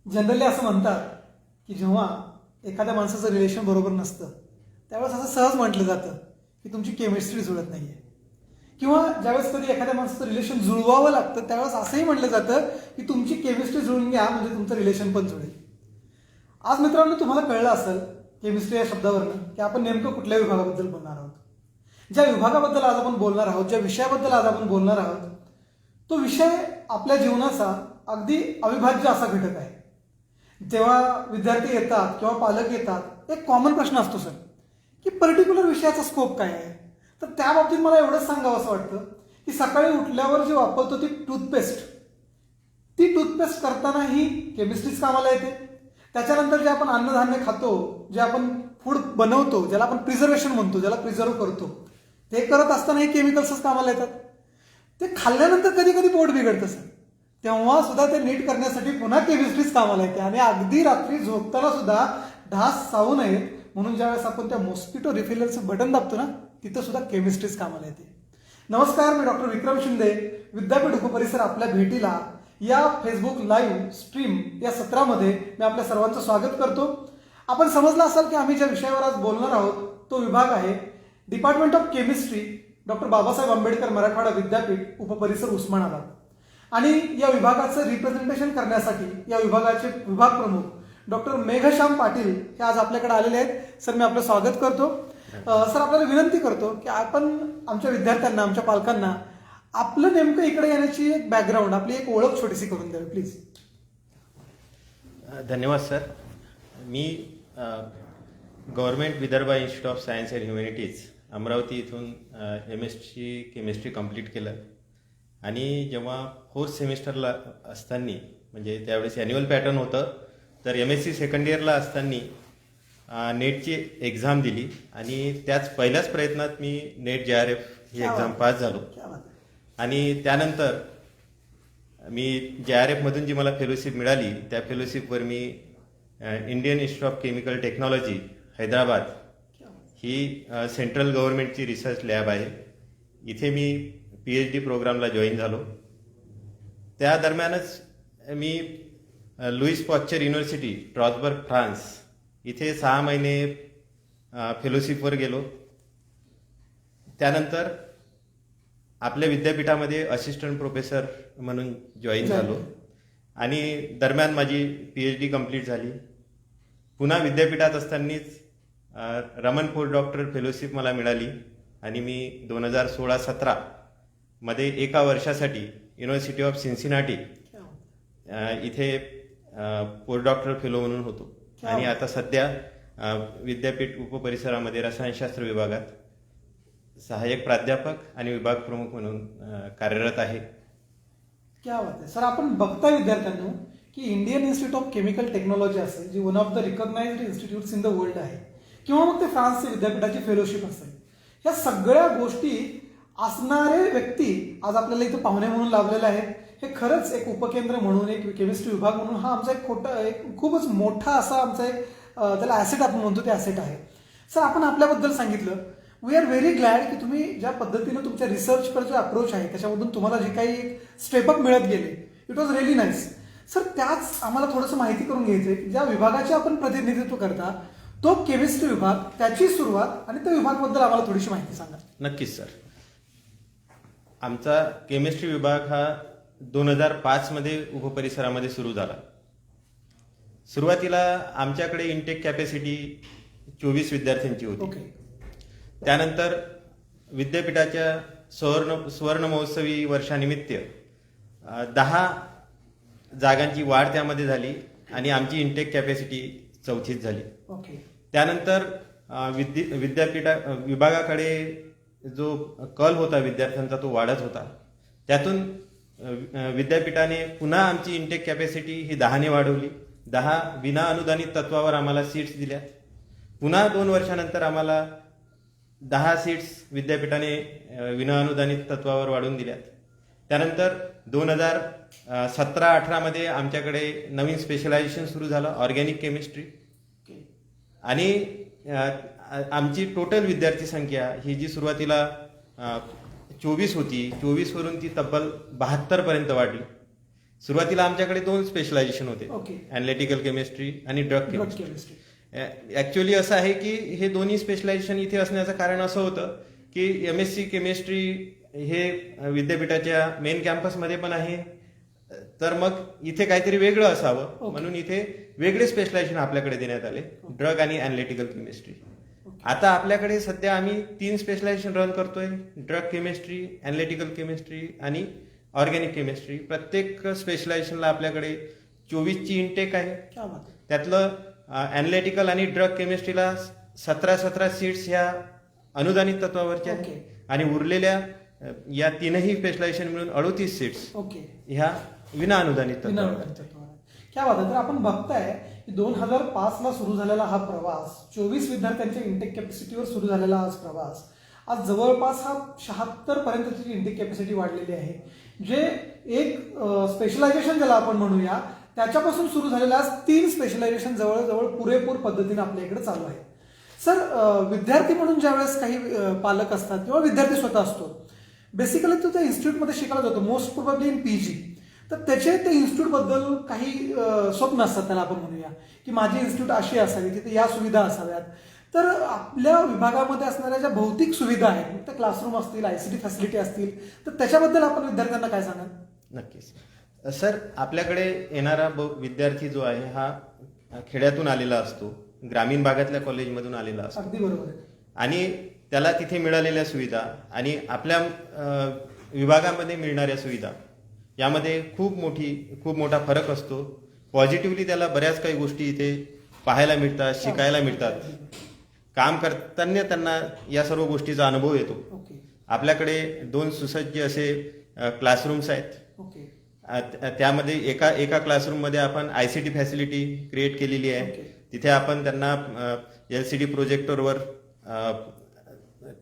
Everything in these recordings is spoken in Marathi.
जनरली असं म्हणतात की जेव्हा एखाद्या माणसाचं रिलेशन बरोबर नसतं त्यावेळेस असं सहज म्हटलं जातं की तुमची केमिस्ट्री जुळत नाहीये, किंवा ज्यावेळेस कधी एखाद्या माणसाचं रिलेशन जुळवावं लागतं त्यावेळेस असंही म्हटलं जातं की तुमची केमिस्ट्री जुळून घ्या म्हणजे तुमचं रिलेशन पण जुळेल. आज मित्रांनो तुम्हाला कळलं असेल केमिस्ट्री या शब्दावरनं की आपण नेमकं कुठल्या विभागाबद्दल बोलणार आहोत. ज्या विभागाबद्दल आज आपण बोलणार आहोत, ज्या विषयाबद्दल आज आपण बोलणार आहोत, तो विषय आपल्या जीवनाचा अगदी अविभाज्य असा घटक आहे. जेव्हा विद्यार्थी येतात किंवा पालक येतात एक कॉमन प्रश्न असतो सर की पर्टिक्युलर विषयाचा स्कोप काय आहे. तर त्या बाबतीत मला एवढंच सांगावं असं वाटतं की सकाळी उठल्यावर जे वापरतो ती टूथपेस्ट करताना ही केमिस्ट्रीच कामाला येते. त्याच्यानंतर जे आपण अन्नधान्य खातो, जे आपण फूड बनवतो, ज्याला आपण प्रिझर्वेशन म्हणतो, ज्याला प्रिझर्व करतो, ते करत असताना हे केमिकल्सच कामाला येतात. ते खाल्ल्यानंतर कधी कधी पोट बिघडतं सर, तेव्हा सुद्धा ते नीट करण्यासाठी पुन्हा केमिस्ट्रीच कामाला येते. आणि अगदी रात्री झोपताना सुद्धा ढास चावू नयेत म्हणून ज्यावेळेस आपण त्या मॉस्किटो रिफिलरचं बटन दाबतो ना, तिथं सुद्धा केमिस्ट्रीच कामाला येते. नमस्कार, मी डॉक्टर विक्रम शिंदे. विद्यापीठ उपपरिसर आपल्या भेटीला या फेसबुक लाईव्ह स्ट्रीम या सत्रामध्ये मी आपल्या सर्वांचं स्वागत करतो. आपण समजलं असाल की आम्ही ज्या विषयावर आज बोलणार आहोत तो विभाग आहे department of chemistry, doctor Babasaheb Ambedkar Marathwada विद्यापीठ उपपरिसर उस्मानाबाद. आणि या विभागाचं रिप्रेझेंटेशन करण्यासाठी या विभागाचे विभाग प्रमुख डॉक्टर मेघश्याम पाटील हे आज आपल्याकडे आलेले आहेत. सर, मी आपलं स्वागत करतो. सर, आपल्याला विनंती करतो की आपण आमच्या विद्यार्थ्यांना, आमच्या पालकांना आपलं नेमकं इकडे येण्याची एक बॅकग्राऊंड, आपली एक ओळख छोटीशी करून द्यावी प्लीज. धन्यवाद sir. Me government Vidarbha institute of science and humanities Amravati इथून MSc केमिस्ट्री कंप्लीट केलं. आणि जेव्हा फोर्थ सेमिस्टरला असताना, म्हणजे त्यावेळेस ॲन्युअल पॅटर्न होतं, तर MSc सेकंड इयरला असताना नेटची एक्झाम दिली आणि त्याच पहिल्याच प्रयत्नात मी नेट JRF ही एक्झाम पास झालो. आणि त्यानंतर मी JRFमधून जी मला फेलोशिप मिळाली त्या फेलोशिपवर मी Indian Institute of Chemical Technology Hyderabad ही सेंट्रल गव्हर्नमेंटची रिसर्च लॅब आहे, इथे मी PhD प्रोग्रामला जॉईन झालो. त्या दरम्यानच मी Louis Pasteur University Strasbourg France इथे 6 महिने फेलोशिपवर गेलो. त्यानंतर आपल्या विद्यापीठामध्ये असिस्टंट प्रोफेसर म्हणून जॉईन झालो आणि दरम्यान माझी PhD कंप्लीट झाली. पुन्हा विद्यापीठात असतानाच रमन पोस्ट डॉक्टर फेलोशिप मला मिळाली आणि मी 2016-17 मध्ये एका वर्षासाठी युनिव्हर्सिटी ऑफ सिन्सिनाटी इथे पोस्ट डॉक्टर फेलो म्हणून होतो. आणि आता सध्या विद्यापीठ उपपरिसरामध्ये रसायनशास्त्र विभागात सहाय्यक प्राध्यापक आणि विभाग प्रमुख म्हणून कार्यरत आहे. क्या बात आहे सर. आपण बघता विद्यार्थ्यांनो की Indian Institute of Chemical Technology असेल, जी one of the recognized institutes in the world आहे, किंवा मग ते फ्रान्सचे विद्यापीठाची फेलोशिप असेल, ह्या सगळ्या गोष्टी असणारे व्यक्ती आज आपल्याला इथं पाहुणे म्हणून लाभलेले आहेत. हे खरंच एक उपकेंद्र म्हणून, एक केमिस्ट्री विभाग म्हणून हा आमचा एक खूपच मोठा असा आमचा एक त्याला ॲसेट आपण म्हणतो, ते ॲसेट आहे. सर, आपण आपल्याबद्दल सांगितलं. वी आर व्हेरी ग्लॅड की तुम्ही ज्या पद्धतीनं तुमच्या रिसर्चवर जो अप्रोच आहे त्याच्यामधून तुम्हाला जे काही स्टेपअप मिळत गेले, it was really nice. Sir, त्याच आम्हाला थोडंसं माहिती करून घ्यायचं आहे की ज्या विभागाचे आपण प्रतिनिधित्व करता तो केमिस्ट्री विभाग, त्याची सुरुवात आणि त्या विभागाबद्दल आम्हाला थोडीशी माहिती सांगा. नक्कीच सर. आमचा केमिस्ट्री विभाग हा 2005 मध्ये उपपरिसरामध्ये सुरू झाला. सुरुवातीला आमच्याकडे इनटेक कॅपॅसिटी 24 विद्यार्थ्यांची होती. त्यानंतर विद्यापीठाच्या सुवर्ण महोत्सवी वर्षानिमित्त 10 जागांची वाढ त्यामध्ये झाली आणि आमची इनटेक कॅपॅसिटी 34 झाली. त्यानंतर विभागाकडे जो कल होता विद्यार्थ्यांचा तो वाढत होता. त्यातून विद्यापीठाने पुन्हा आमची इनटेक कॅपॅसिटी ही 10ने वाढवली. 10 विना अनुदानित तत्वावर आम्हाला सीट्स दिल्या. पुन्हा 2 वर्षानंतर आम्हाला 10 सीट्स विद्यापीठाने विना अनुदानित तत्वावर वाढवून दिल्यात. त्यानंतर 2017-18 मध्ये आमच्याकडे नवीन स्पेशलायझेशन सुरू झालं, ऑर्गॅनिक केमिस्ट्री. आणि आमची टोटल विद्यार्थी संख्या ही जी सुरुवातीला 24 होती, 24 वरून ती तब्बल 72 पर्यंत वाढली. सुरुवातीला आमच्याकडे 2 स्पेशलायझेशन होते, ओके. अॅनालिटिकल केमिस्ट्री आणि drug drug chemistry. Chemistry. Actually असं आहे की हे दोन्ही स्पेशलायझेशन इथे असण्याचं कारण असं होतं की MSc केमिस्ट्री हे विद्यापीठाच्या मेन कॅम्पसमध्ये पण आहे, तर मग इथे काहीतरी वेगळं असावं ओके. म्हणून इथे वेगळे स्पेशलायझेशन आपल्याकडे देण्यात आले, ड्रग आणि अॅनालिटिकल केमिस्ट्री. आता आपल्याकडे सध्या आम्ही 3 स्पेशलायझेशन रन करतोय, ड्रग केमिस्ट्री, अॅनालिटिकल केमिस्ट्री आणि ऑर्गॅनिक केमिस्ट्री. प्रत्येक स्पेशलायझेशनला आपल्याकडे 24ची इंटेक आहे. क्या बात आहे. त्यातलं अॅनालिटिकल आणि ड्रग केमिस्ट्रीला 17 सीट्स ह्या अनुदानित तत्वावरच्या ओके. आहेत आणि उरलेल्या या 3ही स्पेशलायझेशन मिळून 38 सीट्स ओके. ह्या विना अनुदानित तत्वावर. क्या बात आहे. तर आपण बघताय की 2005 ला सुरू झालेला हा प्रवास, 24 विद्यार्थ्यांच्या इंटेक कॅपॅसिटीवर सुरू झालेला आज प्रवास, आज जवळपास हा 76 पर्यंतची इंटेक कॅपॅसिटी वाढलेली आहे. जे एक स्पेशलायझेशन ज्याला आपण म्हणूया त्याच्यापासून सुरू झालेलं आज 3 स्पेशलायझेशन जवळजवळ पुरेपूर पद्धतीने आपल्या इकडे चालू आहे. सर, विद्यार्थी म्हणून ज्यावेळेस काही पालक असतात किंवा विद्यार्थी स्वतः असतो, बेसिकली तो त्या इन्स्टिट्यूटमध्ये शिकायला जातो, मोस्ट प्रोबेबली इन PG. तर त्याचे ते इन्स्टिट्यूट बद्दल काही स्वप्न असतात, त्याला आपण म्हणूया की माझी इन्स्टिट्यूट अशी असावी, तिथे या सुविधा असाव्यात. तर आपल्या विभागामध्ये असणाऱ्या ज्या भौतिक सुविधा आहेत, मग त्या क्लासरूम असतील, ICT फॅसिलिटी असतील, तर त्याच्याबद्दल आपण विद्यार्थ्यांना काय सांगाल? नक्कीच सर, आपल्याकडे येणारा विद्यार्थी जो आहे हा खेड्यातून आलेला असतो, ग्रामीण भागातल्या कॉलेजमधून आलेला असतो. अगदी बरोबर आहे. आणि त्याला तिथे मिळालेल्या सुविधा आणि आपल्या विभागामध्ये मिळणाऱ्या सुविधा यामध्ये खूप मोठा फरक असतो. पॉझिटिव्हली त्याला बऱ्याच काही गोष्टी इथे पाहायला मिळतात, शिकायला मिळतात. काम करताना त्यांना या सर्व गोष्टीचा अनुभव येतो. ओके. आपल्याकडे 2 सुसज्ज असे क्लासरूम्स आहेत. ओके. त्यामध्ये एका क्लासरूममध्ये आपण ICT फॅसिलिटी क्रिएट केलेली आहे. ओके. तिथे आपण त्यांना LCD प्रोजेक्टरवर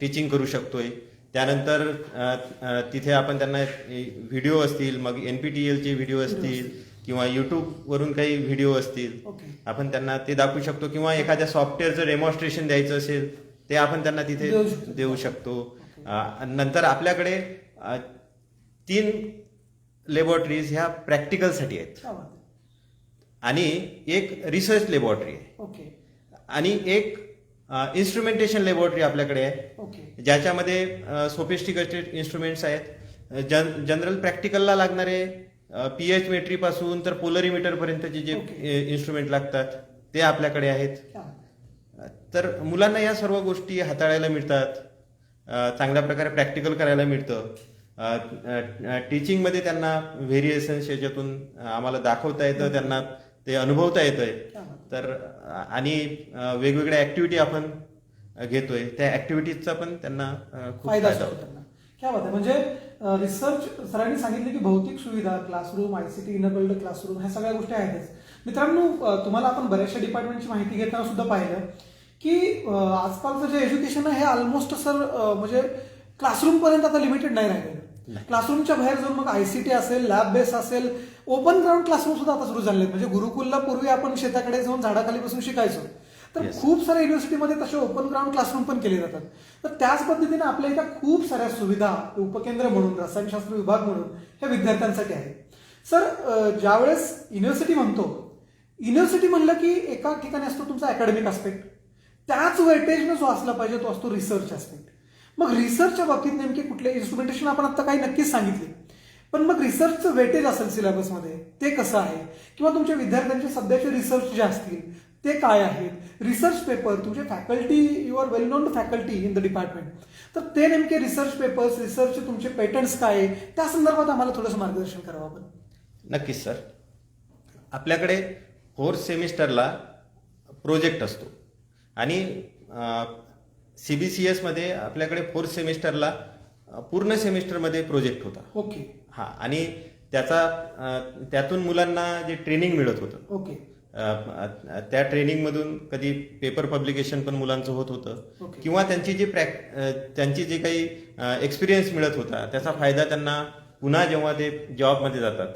टीचिंग करू शकतोय. त्यानंतर तिथे आपण त्यांना व्हिडिओ असतील, मग NPTEL चे व्हिडिओ असतील किंवा युट्यूबवरून काही व्हिडिओ असतील, ओके. आपण त्यांना ते दाखवू शकतो. किंवा एखाद्या सॉफ्टवेअरचं डेमॉन्स्ट्रेशन द्यायचं असेल ते आपण त्यांना तिथे देऊ शकतो. नंतर आपल्याकडे 3 लॅबोरेटरीज ह्या प्रॅक्टिकलसाठी आहेत क्या बात आहे. आणि एक रिसर्च लॅबोरेटरी आहे ओके. आणि एक इन्स्ट्रुमेंटेशन लॅबोरेटरी आपल्याकडे आहे, ओके. ज्याच्यामध्ये सोफिस्टिकेटेड इन्स्ट्रुमेंट्स आहेत. जनरल प्रॅक्टिकलला लागणारे pH मेट्री पासून तर पोलरीमीटर पर्यंतचे जे इन्स्ट्रुमेंट लागतात ते आपल्याकडे आहेत. क्या बात आहे. तर मुलांना या सर्व गोष्टी हाताळायला मिळतात, चांगल्या प्रकारे प्रॅक्टिकल करायला मिळतं. टीचिंगमध्ये त्यांना व्हेरिएशन्स याच्यातून आम्हाला दाखवता येतं, त्यांना ते अनुभवता येतंय. तर आणि वेगवेगळ्या ऍक्टिव्हिटी आपण घेतोय, त्या ऍक्टिव्हिटीजचा पण त्यांना खूप फायदा फायदा होतो होतो. त्यांना. क्या बात आहे. म्हणजे रिसर्च सरांनी सांगितले की भौतिक सुविधा, क्लासरूम, ICT इनेबल्ड क्लासरूम, ह्या सगळ्या गोष्टी आहेतच. मित्रांनो, तुम्हाला आपण बऱ्याचशा डिपार्टमेंटची माहिती घेताना सुद्धा पाहिलं की आजकालचं जे एज्युकेशन आहे हे ऑलमोस्ट सर म्हणजे क्लासरूम पर्यंत आता लिमिटेड नाही राहिलेलं. क्लासरूमच्या बाहेर जाऊन मग ICT असेल, लॅब बेस असेल, ओपन ग्राउंड क्लासरूम सुद्धा आता सुरू झाले आहेत. म्हणजे गुरुकुलला पूर्वी आपण शेताकडे जाऊन झाडाखाली बसून शिकायचो, तर खूप साऱ्या युनिव्हर्सिटीमध्ये तसे ओपन ग्राउंड क्लासरूम पण केले जातात. तर त्याच पद्धतीने आपल्या इथं खूप साऱ्या सुविधा उपकेंद्र म्हणून, रसायनशास्त्र विभाग म्हणून हे विद्यार्थ्यांसाठी आहे. सर, ज्यावेळेस युनिव्हर्सिटी म्हणतो, युनिव्हर्सिटी म्हणलं की एका ठिकाणी असतो तुमचा अकॅडमिक आस्पेक्ट, त्याच वेटेजनं जो असला पाहिजे तो असतो रिसर्च आस्पेक्ट. मग रिसर्चच्या बाबतीत नेमके कुठले इन्स्ट्रुमेंटेशन आपण आता काही नक्कीच सांगितले, पण मग रिसर्चचं वेटेज असेल सिलेबसमध्ये ते कसं आहे, किंवा तुमच्या विद्यार्थ्यांचे सध्याचे रिसर्च जे असतील ते काय आहेत, रिसर्च पेपर, तुमचे faculty, you are well known faculty in the department, तर ते नेमके रिसर्च पेपर्स, रिसर्चचे तुमचे पेटंट्स काय आहे, त्या संदर्भात आम्हाला थोडंसं मार्गदर्शन करावं आपण. नक्कीच सर. आपल्याकडे 4th सेमिस्टरला प्रोजेक्ट असतो आणि CBCS मध्ये आपल्याकडे 4th सेमिस्टरला पूर्ण सेमिस्टरमध्ये प्रोजेक्ट होता. ओके. हा, आणि त्यातून मुलांना जे ट्रेनिंग मिळत होतं, ओके. त्या ट्रेनिंगमधून कधी पेपर पब्लिकेशन पण मुलांचं होत होतं किंवा त्यांची जे काही एक्सपिरियन्स मिळत होता त्याचा फायदा त्यांना पुन्हा जेव्हा ते जॉबमध्ये जातात,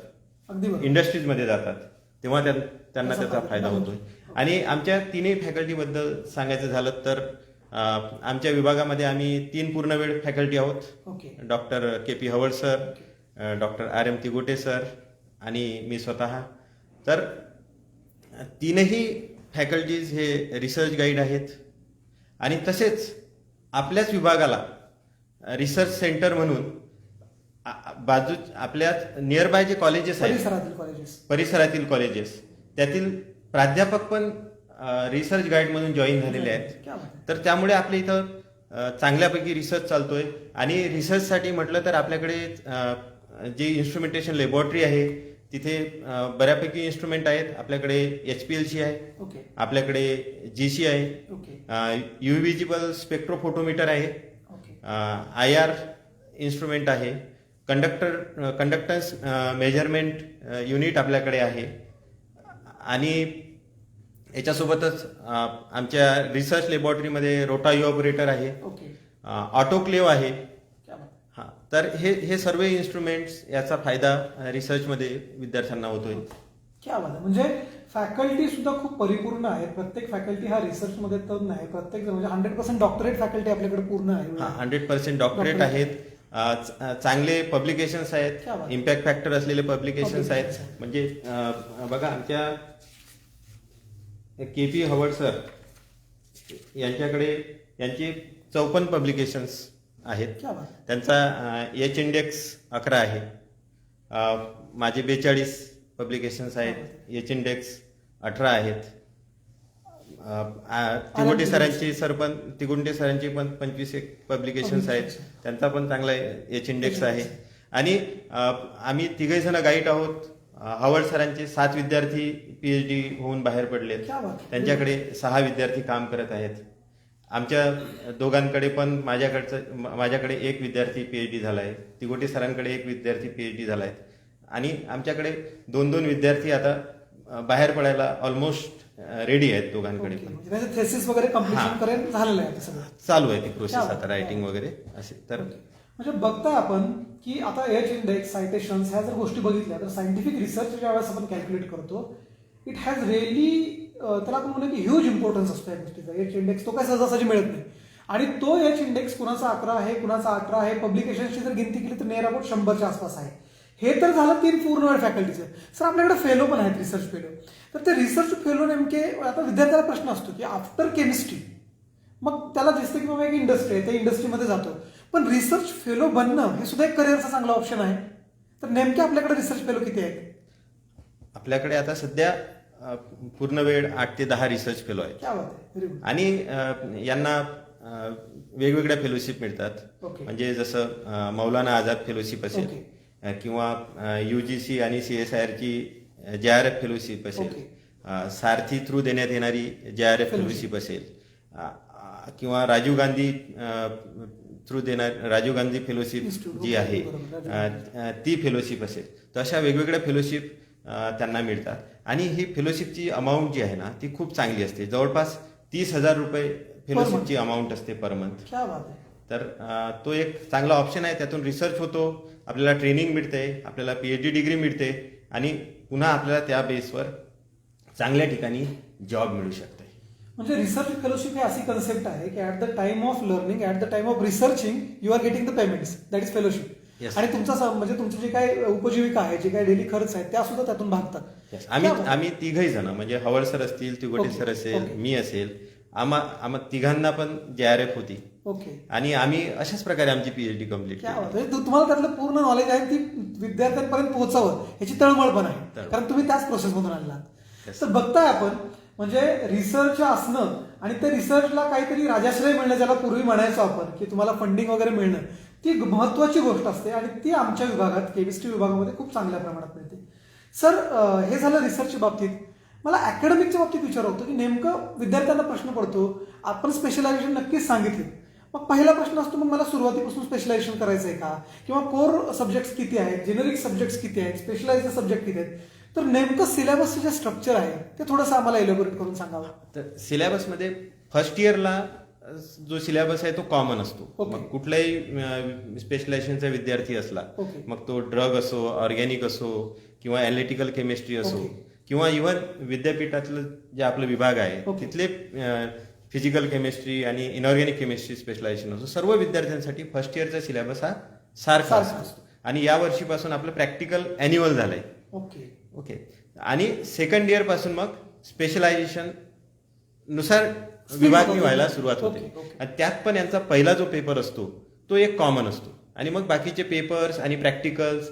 इंडस्ट्रीजमध्ये जातात, तेव्हा त्यांना त्याचा फायदा होतोय. आणि आमच्या 3ही फॅकल्टीबद्दल सांगायचं झालं तर आमच्या विभागामध्ये आम्ही 3 पूर्णवेळ फॅकल्टी आहोत. Doctor KP Havad sir, doctor RM Tigote sir आणि मी स्वतः. तर तीनही फॅकल्टीज हे रिसर्च गाईड आहेत आणि तसेच आपल्याच विभागाला रिसर्च सेंटर म्हणून बाजू आपल्या नियर बाय जे कॉलेजेस आहेत, परिसरातील कॉलेजेस, त्यातील प्राध्यापक पण रिसर्च गाईड म्हणून जॉईन झालेले आहेत. तर त्यामुळे आपल्या इथं चांगल्यापैकी रिसर्च चालतोय. आणि रिसर्चसाठी म्हटलं तर आपल्याकडे जे इन्स्ट्रुमेंटेशन लॅबोरेटरी आहे तिथे बऱ्यापैकी इन्स्ट्रुमेंट आहेत. आपल्याकडे HPLC आहे, आपल्याकडे GC आहे, युव्हिजिबल स्पेक्ट्रोफोटोमीटर आहे, IR इन्स्ट्रुमेंट आहे, कंडक्टन्स मेजरमेंट युनिट आपल्याकडे आहे. आणि याच्यासोबतच आमच्या रिसर्च लॅबोरेटरीमध्ये रोटा ऑपरेटर आहे, ऑटोक्लेव्ह आहे. हां, तर हे सर्व इन्स्ट्रुमेंट्स याचा फायदा रिसर्चमध्ये विद्यार्थ्यांना होतोय. क्या बात आहे. म्हणजे फॅकल्टी सुद्धा खूप परिपूर्ण आहे. प्रत्येक फॅकल्टी हा रिसर्चमध्ये तर नाही, प्रत्येक म्हणजे 100% डॉक्टरेट फॅकल्टी आपल्याकडे पूर्ण आहे. 100% डॉक्टरेट आहेत. चांगले पब्लिकेशन्स आहेत, इम्पॅक्ट फॅक्टर असलेले पब्लिकेशन्स आहेत. म्हणजे बघा आमच्या KP हवर्ड सर यांच्याकडे यांची 54 पब्लिकेशन्स आहेत. त्यांचा H इंडेक्स 11 आहे. माझे 42 पब्लिकेशन्स आहेत, H इंडेक्स 18 आहेत. तिगुंटे सरांची पण 25 पब्लिकेशन्स आहेत, त्यांचा पण चांगला H इंडेक्स आहे. आणि आम्ही तिघही जण गाईड आहोत. हवर्ड सरांचे 7 विद्यार्थी PhD होऊन बाहेर पडलेत, त्यांच्याकडे 6 विद्यार्थी काम करत आहेत. आमच्या दोघांकडे पण माझ्याकडे 1 विद्यार्थी PhD झाला आहे, तिगोटे सरांकडे 1 विद्यार्थी PhD झाला आहे. आणि आमच्याकडे 2-2 विद्यार्थी आता बाहेर पडायला ऑलमोस्ट रेडी आहेत दोघांकडे पण. थेसिस वगैरे कंप्लीट झालेलं आहे, चालू आहे ती प्रोसेस आता, रायटिंग वगैरे असे. तर म्हणजे बघताय आपण की आता H इंडेक्स, सायटेशन्स ह्या जर गोष्टी बघितल्या तर सायंटिफिक रिसर्च ज्या वेळेस आपण कॅल्क्युलेट करतो, इट हॅज रिअली त्याला आपण म्हणू की ह्यूज इम्पॉर्टन्स असतो या गोष्टीचा. H इंडेक्स तो काय सहजासहजी मिळत नाही. आणि तो H इंडेक्स कुणाचा 11 आहे, कुणाचा 18 आहे. पब्लिकेशनची जर गिनती केली तर नियर अबाउट 100च्या आसपास आहे. हे तर झालं 3 पूर्ण वेळ फॅकल्टीचं. सर आपल्याकडे फेलो पण आहेत, रिसर्च फेलो. तर ते रिसर्च फेलो नेमके आता विद्यार्थ्याला प्रश्न असतो की आफ्टर केमिस्ट्री मग त्याला दिसतं की बाबा एक इंडस्ट्री आहे, त्या इंडस्ट्रीमध्ये जातो. पण रिसर्च फेलो बनणं हे सुद्धा एक करिअरचा चांगला ऑप्शन आहे. तर नेमके आपल्याकडे रिसर्च फेलो किती आहेत? आपल्याकडे आता सध्या पूर्ण वेळ 8 ते 10 रिसर्च फेलो आहेत. आणि यांना वेगवेगळ्या फेलोशिप मिळतात. म्हणजे जसं मौलाना आझाद फेलोशिप असेल, किंवा UGC आणि CSIRची JRF फेलोशिप असेल, सारथी थ्रू देण्यात येणारी JRF फेलोशिप असेल, किंवा राजीव गांधी थ्रू राजीव गांधी फेलोशिप जी आहे ती फेलोशिप असेल. तर अशा वेगवेगळ्या फेलोशिप त्यांना मिळतात. आणि ही फेलोशिपची अमाऊंट जी आहे ना ती खूप चांगली असते. जवळपास 30,000 रुपये फेलोशिपची अमाऊंट असते पर मंथ. तर तो एक चांगला ऑप्शन आहे. त्यातून रिसर्च होतो, आपल्याला ट्रेनिंग मिळते, आपल्याला PhD डिग्री मिळते, आणि पुन्हा आपल्याला त्या बेसवर चांगल्या ठिकाणी जॉब मिळू शकते. म्हणजे रिसर्च फेलोशिप ही अशी कन्सेप्ट आहे की at the time of learning, at the time of researching you are getting the payments, that is fellowship. आणि तुमचा म्हणजे तुमची जी काही उपजीविका आहे, जे काही डेली खर्च आहेत त्या सुद्धा त्यातून भागतात. आम्ही तिघही जण म्हणजे हवर्ड सर असतील, तिगोटे सर असेल, मी असेल, आम्हा तिघांना पण JRF होती. आणि आम्ही अशाच प्रकारे आमची PhD कम्प्लीट केली. तुम्हाला त्यातलं पूर्ण नॉलेज आहे, ती विद्यार्थ्यांपर्यंत पोहोचावं याची तळमळ पण आहे, कारण तुम्ही त्याच प्रोसेसमधून आलात. तर बघताय आपण म्हणजे रिसर्च असणं आणि त्या रिसर्चला काहीतरी राजाश्रय मिळणं, ज्याला पूर्वी म्हणायचो आपण की तुम्हाला फंडिंग वगैरे मिळणं, ती महत्वाची गोष्ट असते. आणि ती आमच्या विभागात, केमिस्ट्री विभागामध्ये खूप चांगल्या प्रमाणात मिळते. सर हे झालं रिसर्चच्या बाबतीत. मला अकॅडमिकच्या बाबतीत विचारायचं होतं की नेमकं विद्यार्थ्यांना प्रश्न पडतो, आपण स्पेशलायझेशन नक्कीच सांगितले, मग पहिला प्रश्न असतो मग मला सुरुवातीपासून स्पेशलायझेशन करायचं आहे का, किंवा कोर सब्जेक्ट्स किती आहेत, जेनेरिक सब्जेक्ट्स किती आहेत, स्पेशलाइज्ड सब्जेक्ट किती आहेत. तर नेमकं सिलेबसचं जे स्ट्रक्चर आहे ते थोडंसं आम्हाला इलॅबोरेट करून सांगावं. तर सिलेबसमध्ये फर्स्ट इयरला जो सिलेबस आहे तो कॉमन असतो. मग कुठलाही स्पेशलायझेशनचा विद्यार्थी असला, मग तो ड्रग असो, ऑर्गॅनिक असो, किंवा एनालिटिकल केमिस्ट्री असो, किंवा इव्हन विद्यापीठातलं जे आपलं विभाग आहे तिथले फिजिकल केमिस्ट्री आणि इनऑर्गॅनिक केमिस्ट्री स्पेशलायझेशन असो, सर्व विद्यार्थ्यांसाठी फर्स्ट इयरचा सिलेबस हा सारखा असतो. आणि या वर्षीपासून आपलं प्रॅक्टिकल अॅन्युअल झालंय. ओके. ओके. आणि सेकंड इयर पासून मग स्पेशलायझेशन नुसार विभागणी व्हायला सुरुवात होते. Okay, okay. आणि त्यात पण यांचा पहिला जो पेपर असतो तो एक कॉमन असतो आणि मग बाकीचे पेपर्स आणि प्रॅक्टिकल्स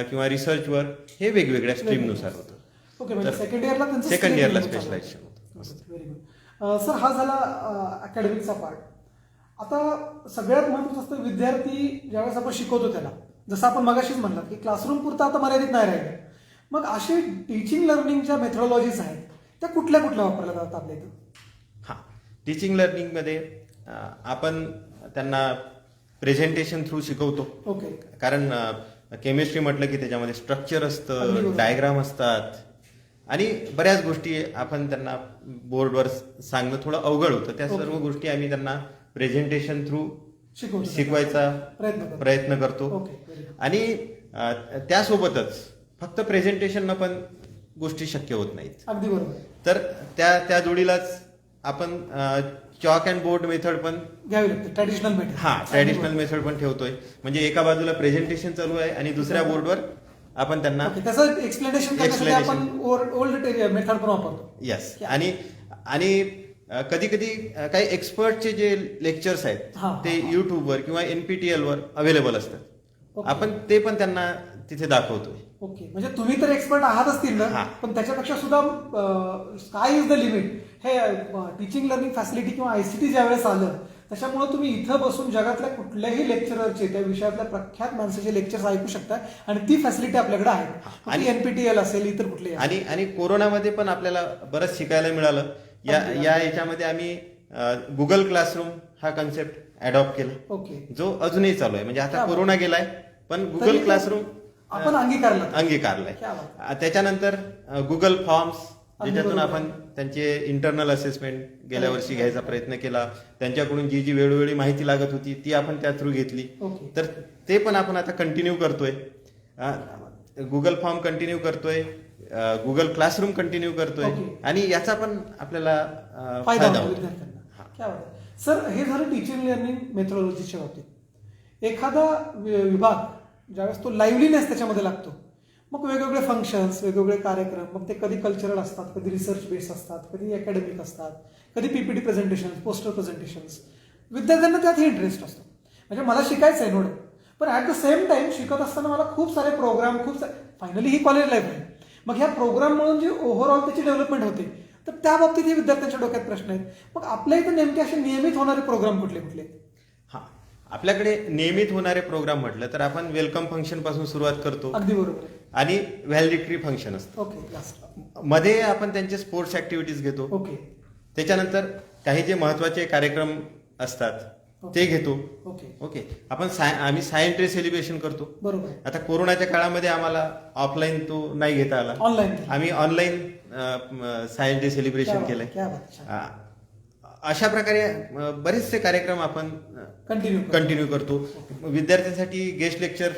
किंवा रिसर्च वर्क हे वेगवेगळ्या स्ट्रीमनुसार होतं. ओके, म्हणजे सेकंड इयरला त्यांचं सेकंड इयरला stream स्पेशलायझेशन होतं. Very good. सर, हा झाला अकॅडमिकचा पार्ट. आता सगळ्यात महत्त्वाचं असतं विद्यार्थी ज्यावेळेस आपण शिकवतो त्याला, जसं आपण मगाशीच म्हणलात की क्लासरूम पुरता आता मर्यादित नाही राहिले. मग असे टीचिंग लर्निंगच्या मेथॉडॉलॉजीज आहेत त्या कुठल्या कुठल्या वापरल्या जातात आपल्या इथं? हां, टीचिंग लर्निंगमध्ये आपण त्यांना प्रेझेंटेशन थ्रू शिकवतो. ओके. कारण केमिस्ट्री म्हटलं की त्याच्यामध्ये स्ट्रक्चर अगदी असतं, बरोबर. डायग्राम असतात आणि बऱ्याच गोष्टी आपण त्यांना बोर्डवर सांगणं थोडं अवघड होतं. त्या सर्व ओके. गोष्टी आम्ही त्यांना प्रेझेंटेशन थ्रू शिकवतो, शिकवायचा प्रयत्न करतो. Okay, very good. आणि त्यासोबतच फक्त प्रेझेंटेशन पण गोष्टी शक्य होत नाहीत. अगदी बरोबर. तर त्या जोडीलाच आपण चॉक अँड बोर्ड मेथड पण घ्यावी लागते, ट्रॅडिशनल मेथड. हा ट्रॅडिशनल मेथड पण ठेवतोय. म्हणजे एका बाजूला प्रेझेंटेशन चालू आहे आणि दुसऱ्या बोर्डवर आपण त्यांना त्याचं एक्सप्लेनेशन करण्यासाठी आपण ओल्ड मेथड पण वापरतो. यस. आणि कधी कधी काही एक्सपर्टचे जे लेक्चर्स आहेत हा, ते युट्यूबवर किंवा NPTEL वर अवेलेबल असतात. ओके. आपण ते पण त्यांना तिथे दाखवतोय. ओके, म्हणजे तुम्ही तर एक्सपर्ट आहात असतील ना, हा. पण त्याच्यापेक्षा सुद्धा काय इज द लिमिट हे टीचिंग लर्निंग फॅसिलिटी किंवा ICT ज्यावेळेस आलं त्याच्यामुळे तुम्ही इथं बसून जगातल्या कुठल्याही लेक्चररचे त्या विषयातल्या प्रख्यात माणसाचे लेक्चर्स ऐकू शकता आणि ती फॅसिलिटी आपल्याकडे आहे. आणि NPTEL असेल, इतर कुठले आणि कोरोनामध्ये पण आपल्याला बरंच शिकायला मिळालं. या याच्यामध्ये आम्ही गुगल क्लासरूम हा कन्सेप्ट अडॉप्ट केला. ओके. जो अजूनही चालू आहे. म्हणजे आता क्या कोरोना गेलाय पण तरी गुगल पण क्लासरूम आपण अंगीकारला. अंगीकारलाय. क्या बात. त्याच्यानंतर गुगल फॉर्म्स ज्याच्यातून बरोबर. आपण त्यांचे इंटरनल असेसमेंट गेल्या वर्षी घ्यायचा प्रयत्न केला. त्यांच्याकडून जी वेळोवेळी माहिती लागत होती ती आपण त्या थ्रू घेतली. ओके. तर ते पण आपण आता कंटिन्यू करतोय. गुगल फॉर्म कंटिन्यू करतोय, गुगल क्लासरूम कंटिन्यू करतोय ओके. आणि याचा पण आपल्याला फायदा फायदा होतो होतो. विद्यार्थ्यांना. क्या बात आहे. सर, हे झालं टीचिंग लर्निंग मेथॉडॉलॉजीच्या बाबतीत. एखादा विभाग ज्यावेळेस तो लाईव्हलीनेस त्याच्यामध्ये लागतो, मग वेगवेगळे फंक्शन्स, वेगवेगळे कार्यक्रम, मग ते कधी कल्चरल असतात, कधी रिसर्च बेस्ड असतात, कधी अकॅडमिक असतात, कधी PPT प्रेझेंटेशन, पोस्टर प्रेझेंटेशन्स. विद्यार्थ्यांना त्यातही इंटरेस्ट असतो. म्हणजे मला शिकायचं आहे नोड, पण ऍट द सेम टाइम शिकत असताना मला खूप सारे प्रोग्राम, फायनली ही कॉलेज लाईफ आहे. मग ह्या प्रोग्राम म्हणून जी ओव्हरऑल त्याची डेव्हलपमेंट होते, तर त्या बाबतीत हे विद्यार्थ्यांच्या डोक्यात प्रश्न आहेत. मग आपल्या इथे नेमके असे नियमित होणारे प्रोग्राम कुठले कुठले आहेत? हा, आपल्याकडे नियमित होणारे प्रोग्राम म्हटलं तर आपण वेलकम फंक्शन पासून सुरुवात करतो. अगदी बरोबर आहे. आणि व्हॅलिडिटरी फंक्शन असतं. ओके. लास्ट. मध्ये आपण त्यांचे स्पोर्ट्स ऍक्टिव्हिटीज घेतो. ओके. त्याच्यानंतर काही जे महत्वाचे कार्यक्रम असतात ते घेतो. ओके. ओके. आम्ही सायन्स डे सेलिब्रेशन करतो. बरोबर. आता कोरोनाच्या काळामध्ये आम्हाला ऑफलाईन तो नाही घेता आला. ऑनलाईन. आम्ही ऑनलाईन सायन्स डे सेलिब्रेशन केलंय. क्या बात. अशा प्रकारे बरेचसे कार्यक्रम आपण कंटिन्यू करतो. विद्यार्थ्यांसाठी गेस्ट लेक्चर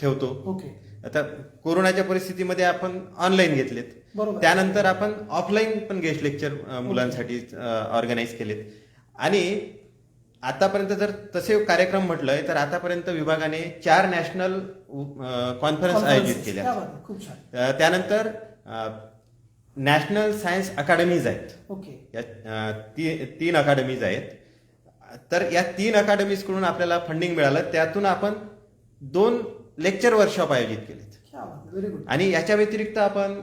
ठेवतो. ओके. आता कोरोनाच्या परिस्थितीमध्ये आपण ऑनलाईन घेतलेत. बरोबर. त्यानंतर आपण ऑफलाईन पण गेस्ट लेक्चर मुलांसाठी ऑर्गनाईज केलेत. आणि आतापर्यंत जर तसे कार्यक्रम म्हटलंय तर आतापर्यंत विभागाने 4 नॅशनल कॉन्फरन्स आयोजित केल्या. खूप छान. त्यानंतर नॅशनल सायन्स अकादमीज आहेत. ओके. या 3 अकादमीज आहेत. तर या 3 अकादमीज कडून आपल्याला फंडिंग मिळालं. त्यातून आपण 2 लेक्चर वर्कशॉप आयोजित केलेत. Very good. आणि याच्या व्यतिरिक्त आपण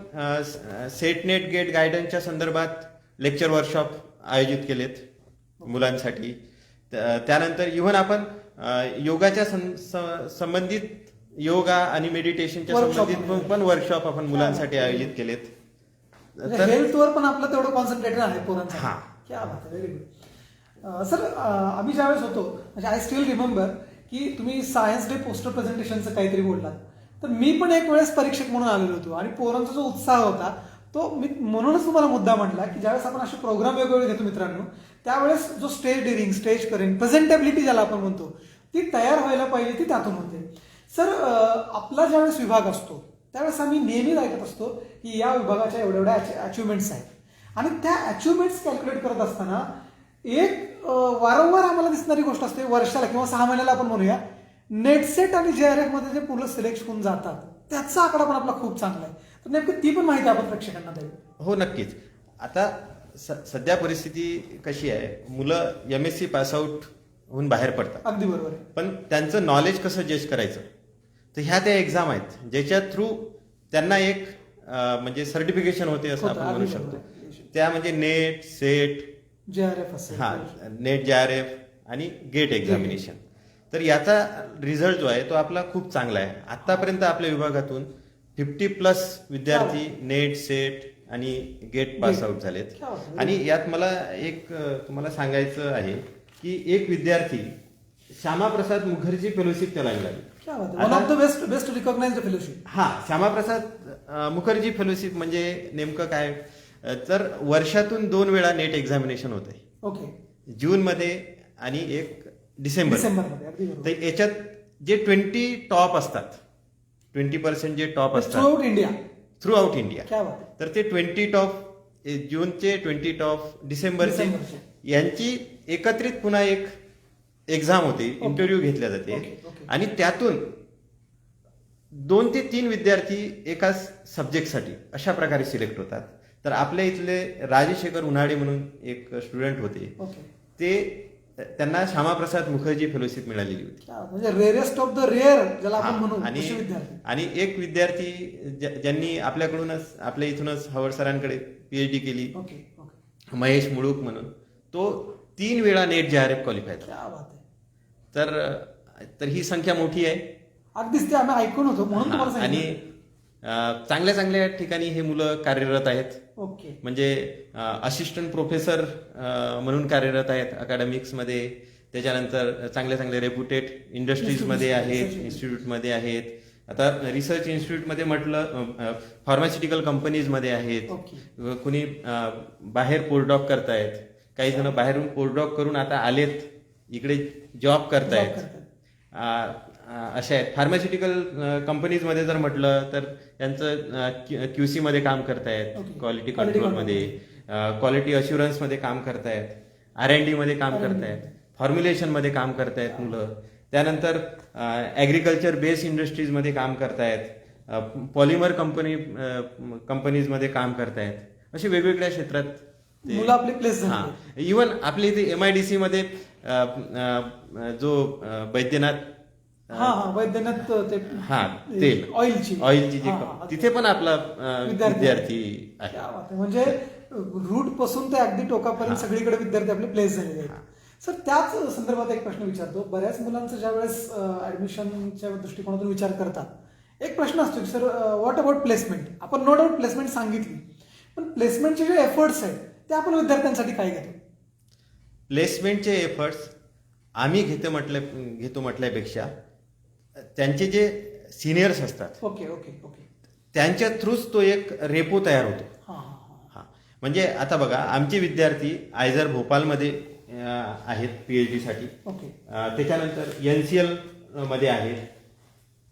सेट नेट गेट गायडन्सच्या संदर्भात लेक्चर वर्कशॉप आयोजित केलेत मुलांसाठी. त्यानंतर इव्हन आपण योगाच्या संबंधित योगा आणि मेडिटेशनच्या संबंधित पण वर्कशॉप आपण मुलांसाठी आयोजित केलेत. तर हेल्थवर पण आपलं तेवढं कॉन्सन्ट्रेटेड आहे पोरांचं. हा. क्या बात आहे. Very good. सर, आम्ही ज्यावेळेस होतो म्हणजे आय स्टील रिमेंबर की तुम्ही सायन्स डे पोस्टर प्रेझेंटेशनचं काहीतरी बोललात, तर मी पण एक वेळेस परीक्षक म्हणून आलेलो होतो आणि पोरांचा जो उत्साह होता तो मी म्हणूनच तुम्हाला मुद्दा म्हटला की ज्यावेळेस आपण असे प्रोग्राम वेगवेगळे घेतो मित्रांनो, त्यावेळेस जो स्टेज डिअरिंग, स्टेज करेन, प्रेझेंटेबिलिटी ज्याला आपण म्हणतो ती तयार व्हायला पाहिजे, ती त्यातून होते. सर, आपला ज्यावेळेस विभाग असतो त्यावेळेस आम्ही नेहमीच ऐकत असतो की या विभागाच्या एवढ्या अचिव्हमेंट्स आहेत आणि त्या अचिव्हमेंट्स कॅल्क्युलेट करत असताना एक वारंवार आम्हाला दिसणारी गोष्ट असते, वर्षाला किंवा 6 महिन्याला आपण म्हणूया नेटसेट आणि JRF मध्ये जे मुलं सिलेक्ट होऊन जातात त्याचा आकडा पण आपला खूप चांगला आहे. तर नेमकी ती पण माहिती आपण प्रेक्षकांना द्यावी. हो, नक्कीच. आता सध्या परिस्थिती कशी आहे, मुलं MSc पासआउट होऊन बाहेर पडतात, अगदी बरोबर आहे. पण त्यांचं नॉलेज कसं जज करायचं, तर ह्या त्या एक्झाम आहेत ज्याच्या थ्रू त्यांना एक म्हणजे सर्टिफिकेशन होते असं होतं, आपण म्हणू अगदी शकतो. बरोबर. त्या म्हणजे नेट, सेट, JRF असेल. हा, नेट, JRF आणि गेट एक्झामिनेशन. तर याचा रिझल्ट जो आहे तो आपला खूप चांगला आहे. आतापर्यंत आपल्या विभागातून 50+ विद्यार्थी नेट, सेट आणि गेट पास आउट झालेत. क्या बात आहे. आणि यात मला एक तुम्हाला सांगायचं आहे की एक विद्यार्थी श्यामाप्रसाद मुखर्जी फेलोशिप त्याला मिळाली. क्या बात आहे. One of the best recognised fellowship. हा, श्यामाप्रसाद मुखर्जी फेलोशिप म्हणजे नेमकं काय, तर वर्षातून 2 वेळा नेट एक्झामिनेशन होते, ओके. जूनमध्ये आणि एक डिसेंबरमध्ये. अगदी बरोबर. तर याच्यात जे 20 टॉप असतात, 20% जे टॉप थ्रू असतात out India. Through out India, क्या बात आहे. तर ते 20 टॉप जूनचे, 20 टॉप डिसेंबरचे, यांची एकत्रित पुन्हा एक एक्झाम होते, इंटरव्ह्यू घेतल्या जाते. Okay, okay. आणि त्यातून 2 ते 3 विद्यार्थी एका सब्जेक्टसाठी अशा प्रकारे सिलेक्ट होतात. तर आपल्या इथले राजशेखर उन्हाळे म्हणून एक स्टुडंट होते, ओके. ते त्यांना श्यामाप्रसाद मुखर्जी फेलोशिप मिळालेली होती. क्या बात. म्हणजे रेअरेस्ट ऑफ द रेअर ज्याला आपण हा, म्हणू, आणि असे विद्यार्थी. आणि एक विद्यार्थी ज्यांनी आपल्याकडूनच, आपल्या इथूनच हवड सरांकडे PhD केली, ओके, ओके. महेश मुळूक म्हणून, तो 3 वेळा नेट JRF क्वालिफाय झाला. क्या बात आहे. तर ही संख्या मोठी आहे. अगदीच ते आम्ही ऐकून होतो म्हणून तुम्हाला हा, आणि सांगितलं. चांगल्या चांगल्या ठिकाणी हे मुलं कार्यरत आहेत. ओके. म्हणजे असिस्टंट प्रोफेसर म्हणून कार्यरत आहेत अकॅडमिक्समध्ये. त्याच्यानंतर चांगल्या चांगल्या रेप्युटेड इंडस्ट्रीजमध्ये आहेत, इन्स्टिट्यूटमध्ये आहेत. आता रिसर्च इन्स्टिट्यूटमध्ये म्हटलं, फार्मास्युटिकल कंपनीजमध्ये आहेत. ओके. कुणी बाहेर पोस्टडॉक करतायत, काही जण बाहेरून पोस्टडॉक करून आता आलेत इकडे जॉब करतायत. अशा आहेत. फार्मास्युटिकल कंपनीजमध्ये जर म्हटलं तर त्यांचं QC मध्ये काम करतायत, Okay. क्वालिटी Quality कंट्रोलमध्ये, क्वालिटी अश्युरन्समध्ये काम करतायत, R&D मध्ये काम करतायत, फॉर्म्युलेशनमध्ये काम करतायत मुलं. त्यानंतर ॲग्रिकल्चर बेस्ड इंडस्ट्रीजमध्ये काम करतायत, पॉलिमर कंपनीजमध्ये काम करतायत. असे वेगवेगळ्या क्षेत्रात मुलं आपले प्लेस हा, झाले. इव्हन आपल्या इथे MIDC मध्ये जो बैद्यनाथ हा हा, वैद्यनाथ ते हा, तेल ऑइलची जी हा, हा. तिथे पण आपला विद्यार्थी आहे. क्या बात आहे. म्हणजे रूट पासून ते अगदी टोकापर्यंत सगळीकडे विद्यार्थी आपले प्लेस झालेले आहेत. सर, त्याच संदर्भात एक प्रश्न विचारतो. बऱ्याच मुलांचं ज्या वेळेस ऍडमिशनच्या दृष्टिकोनातून विचार करतात, एक प्रश्न असतो की सर, व्हॉट अबाउट प्लेसमेंट. आपण नो डाऊट प्लेसमेंट सांगितली, पण प्लेसमेंटचे जे एफर्ट्स आहेत ते आपण विद्यार्थ्यांसाठी काय घेतो? प्लेसमेंटचे एफर्ट्स आम्ही घेतो म्हटल्यापेक्षा त्यांचे जे सिनियर्स असतात, ओके ओके ओके. त्यांच्या थ्रूच तो एक रेपो तयार होतो. हा हा हा. हा, म्हणजे आता बघा, आमचे विद्यार्थी आयझर भोपाळमध्ये आहेत PhD साठी. ओके त्याच्यानंतर NCL मध्ये आहेत,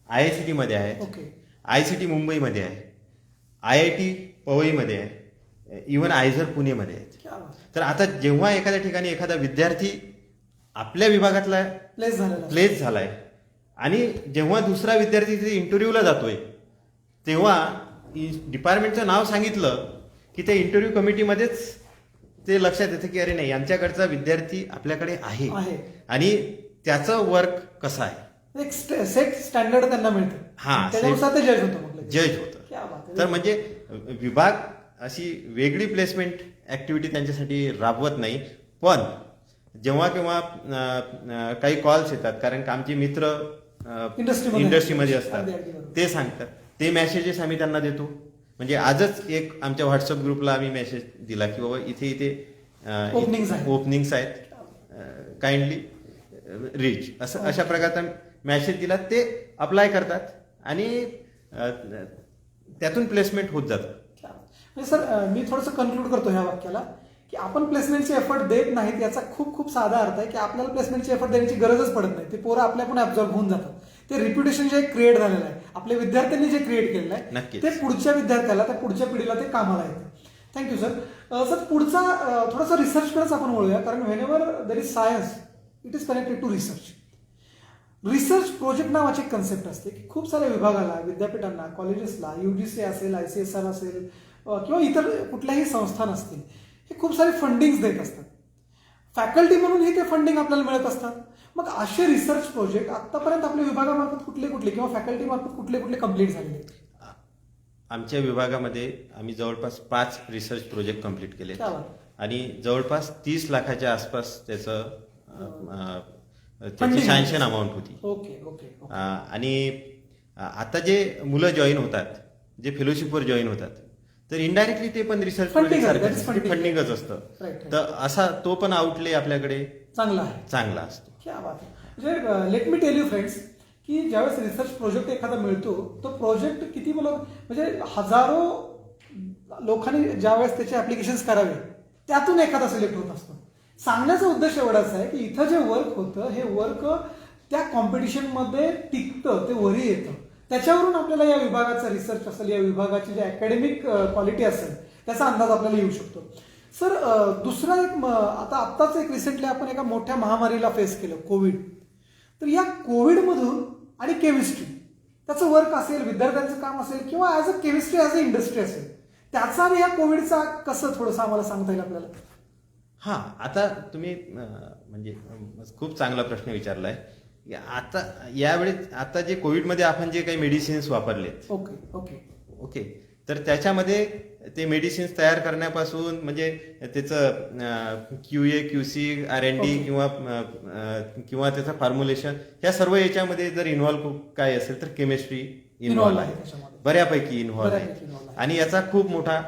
IICT मध्ये आहेत, ओके. ICT मुंबईमध्ये आहे, IIT पवईमध्ये आहे, इव्हन आयझर पुणेमध्ये आहेत. क्या बात. तर आता जेव्हा एखाद्या ठिकाणी एखादा विद्यार्थी आपल्या विभागातला प्लेस झालाय आणि जेव्हा दुसरा विद्यार्थी तिथे इंटरव्ह्यूला जातोय, तेव्हा डिपार्टमेंटचं नाव सांगितलं की त्या इंटरव्ह्यू कमिटीमध्येच ते लक्षात येतं की अरे नाही, यांच्याकडचा विद्यार्थी आपल्याकडे आहे आणि त्याचं वर्क कसं आहे, एक सेट स्टँडर्ड त्यांना मिळतं. हा, त्याच्यानुसार ते जज होतं. जज होतं. तर म्हणजे विभाग अशी वेगळी प्लेसमेंट ऍक्टिव्हिटी त्यांच्यासाठी राबवत नाही. पण जेव्हा केव्हा काही कॉल्स येतात, कारण का आमचे मित्र इंडस्ट्रीमध्ये असतात, ते सांगतात, ते मेसेजेस आम्ही त्यांना देतो. म्हणजे आजच एक आमच्या व्हॉट्सअप ग्रुपला आम्ही मेसेज दिला की बाबा इथे ओपनिंग्स आहेत, काइंडली रीच, अशा प्रकारचा मेसेज दिला. ते अप्लाय करतात आणि त्यातून प्लेसमेंट होत जातं. म्हणजे सर, मी थोडंसं कन्क्लूड करतो ह्या वाक्याला की आपण प्लेसमेंटचे एफर्ट देत नाहीत, याचा खूप खूप साधा अर्थ आहे की आपल्याला प्लेसमेंटचे एफर्ट देण्याची गरजच पडत नाही. ते पोरं आपल्या पण ऍब्झॉर्ब होऊन जातात. ते रिप्युटेशन जे क्रिएट झालेलं आहे, आपल्या विद्यार्थ्यांनी जे क्रिएट केलेलं आहे, ते पुढच्या विद्यार्थ्याला, त्या पुढच्या पिढीला ते कामाला येतं. Thank you sir. सर, पुढचा थोडासा रिसर्चकडेच आपण वळूया, कारण whenever there is science, it is connected to research. Research project नावाची एक कन्सेप्ट असते की खूप साऱ्या विभागाला, विद्यापीठांना, कॉलेजेसला, UGC असेल, ICSR असेल किंवा इतर कुठल्याही संस्थान असतील, हे खूप सारे फंडिंग देत असतात. फॅकल्टी म्हणूनही ते फंडिंग आपल्याला मिळत असतात. मग असे रिसर्च प्रोजेक्ट आतापर्यंत आपल्या विभागामार्फत कुठले कुठले किंवा फॅकल्टी मार्फत कुठले कुठले कम्प्लीट झालेले? आमच्या विभागामध्ये आम्ही जवळपास 5 रिसर्च प्रोजेक्ट कंप्लीट केले क्या बात. आणि जवळपास 30 लाखाच्या आसपास त्याची Funding. सँक्शन अमाऊंट होती. Okay okay okay. आणि आता जे मुलं जॉईन होतात, जे फेलोशिपवर जॉईन होतात, तर इनडायरेक्टली ते पण रिसर्च Funding प्रोजेक्ट आहे, that is funding. फंडिंगच असतं. Right, right. तर असा तो पण आउटले आपल्याकडे चांगला आहे. चांगला असतो. क्या बात आहे. म्हणजे let me tell you friends की ज्यावेळेस रिसर्च प्रोजेक्ट एखादा मिळतो, तो प्रोजेक्ट किती म्हणजे हजारो लोकांनी ज्यावेळेस त्याचे ऍप्लिकेशन्स करावे, त्यातून एखादा सिलेक्ट होत असतो. सांगण्याचा उद्देश एवढाच आहे की इथं जे वर्क होतं, हे वर्क त्या कॉम्पिटिशनमध्ये टिकतं, ते वरी येतं. त्याच्यावरून आपल्याला या विभागाचा रिसर्च असेल, या विभागाची जी अकॅडमिक क्वालिटी असेल, त्याचा अंदाज आपल्याला येऊ शकतो. सर, दुसरा एक आत्ताच एक रिसेंटली आपण एका मोठ्या महामारीला फेस केलं, कोविड. तर या कोविडमधून आणि केमिस्ट्री, त्याचं वर्क असेल, विद्यार्थ्यांचं काम असेल किंवा as a chemistry as a industry असेल, त्याचा आणि या कोविडचा कसं थोडंसं आम्हाला सांगता येईल आपल्याला? हा, आता तुम्ही म्हणजे खूप चांगला प्रश्न विचारलाय. आता यावेळी आता जे कोविडमध्ये आपण जे काही मेडिसिन्स वापरलेत, ओके ओके ओके, तर त्याच्यामध्ये ते मेडिसिन्स तयार करण्यापासून म्हणजे त्याचं QA, QC, R&D Okay. किंवा त्याचं फॉर्म्युलेशन, ह्या सर्व याच्यामध्ये जर इन्व्हॉल्व्ह काय असेल तर केमिस्ट्री इन्व्हॉल्व्ह आहे, त्याच्यामध्ये. बऱ्यापैकी इन्व्हॉल्व्ह बऱ्यापैकी involved आहे. आहे. आणि याचा खूप मोठा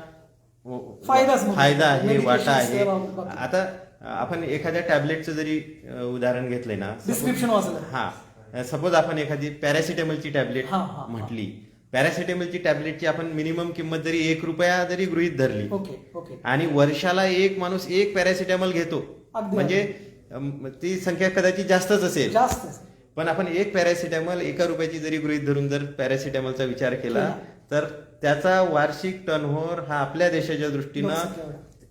फायदा आहे, वाटा आहे. बाबतीत. आता आपण एखाद्या टॅबलेटचं जरी उदाहरण घेतलंय ना, डिस्क्रिप्शन वाचलं. हा, सपोज आपण एखादी पॅरासिटामॉलची टॅबलेट हा, हा, हा. म्हटली, पॅरासिटामॉलची टॅबलेटची आपण मिनिमम किंमत जरी ₹1 जरी गृहीत धरली, ओके ओके. आणि वर्षाला एक माणूस एक पॅरासिटामॉल घेतो, अगदी. म्हणजे ती संख्या कदाचित जास्तच असेल, जास्त. पण आपण एक पॅरासिटामॉल ₹1 जरी गृहीत धरून जर पॅरासिटामॉलचा विचार केला, तर त्याचा वार्षिक टर्नओव्हर हा आपल्या देशाच्या दृष्टीनं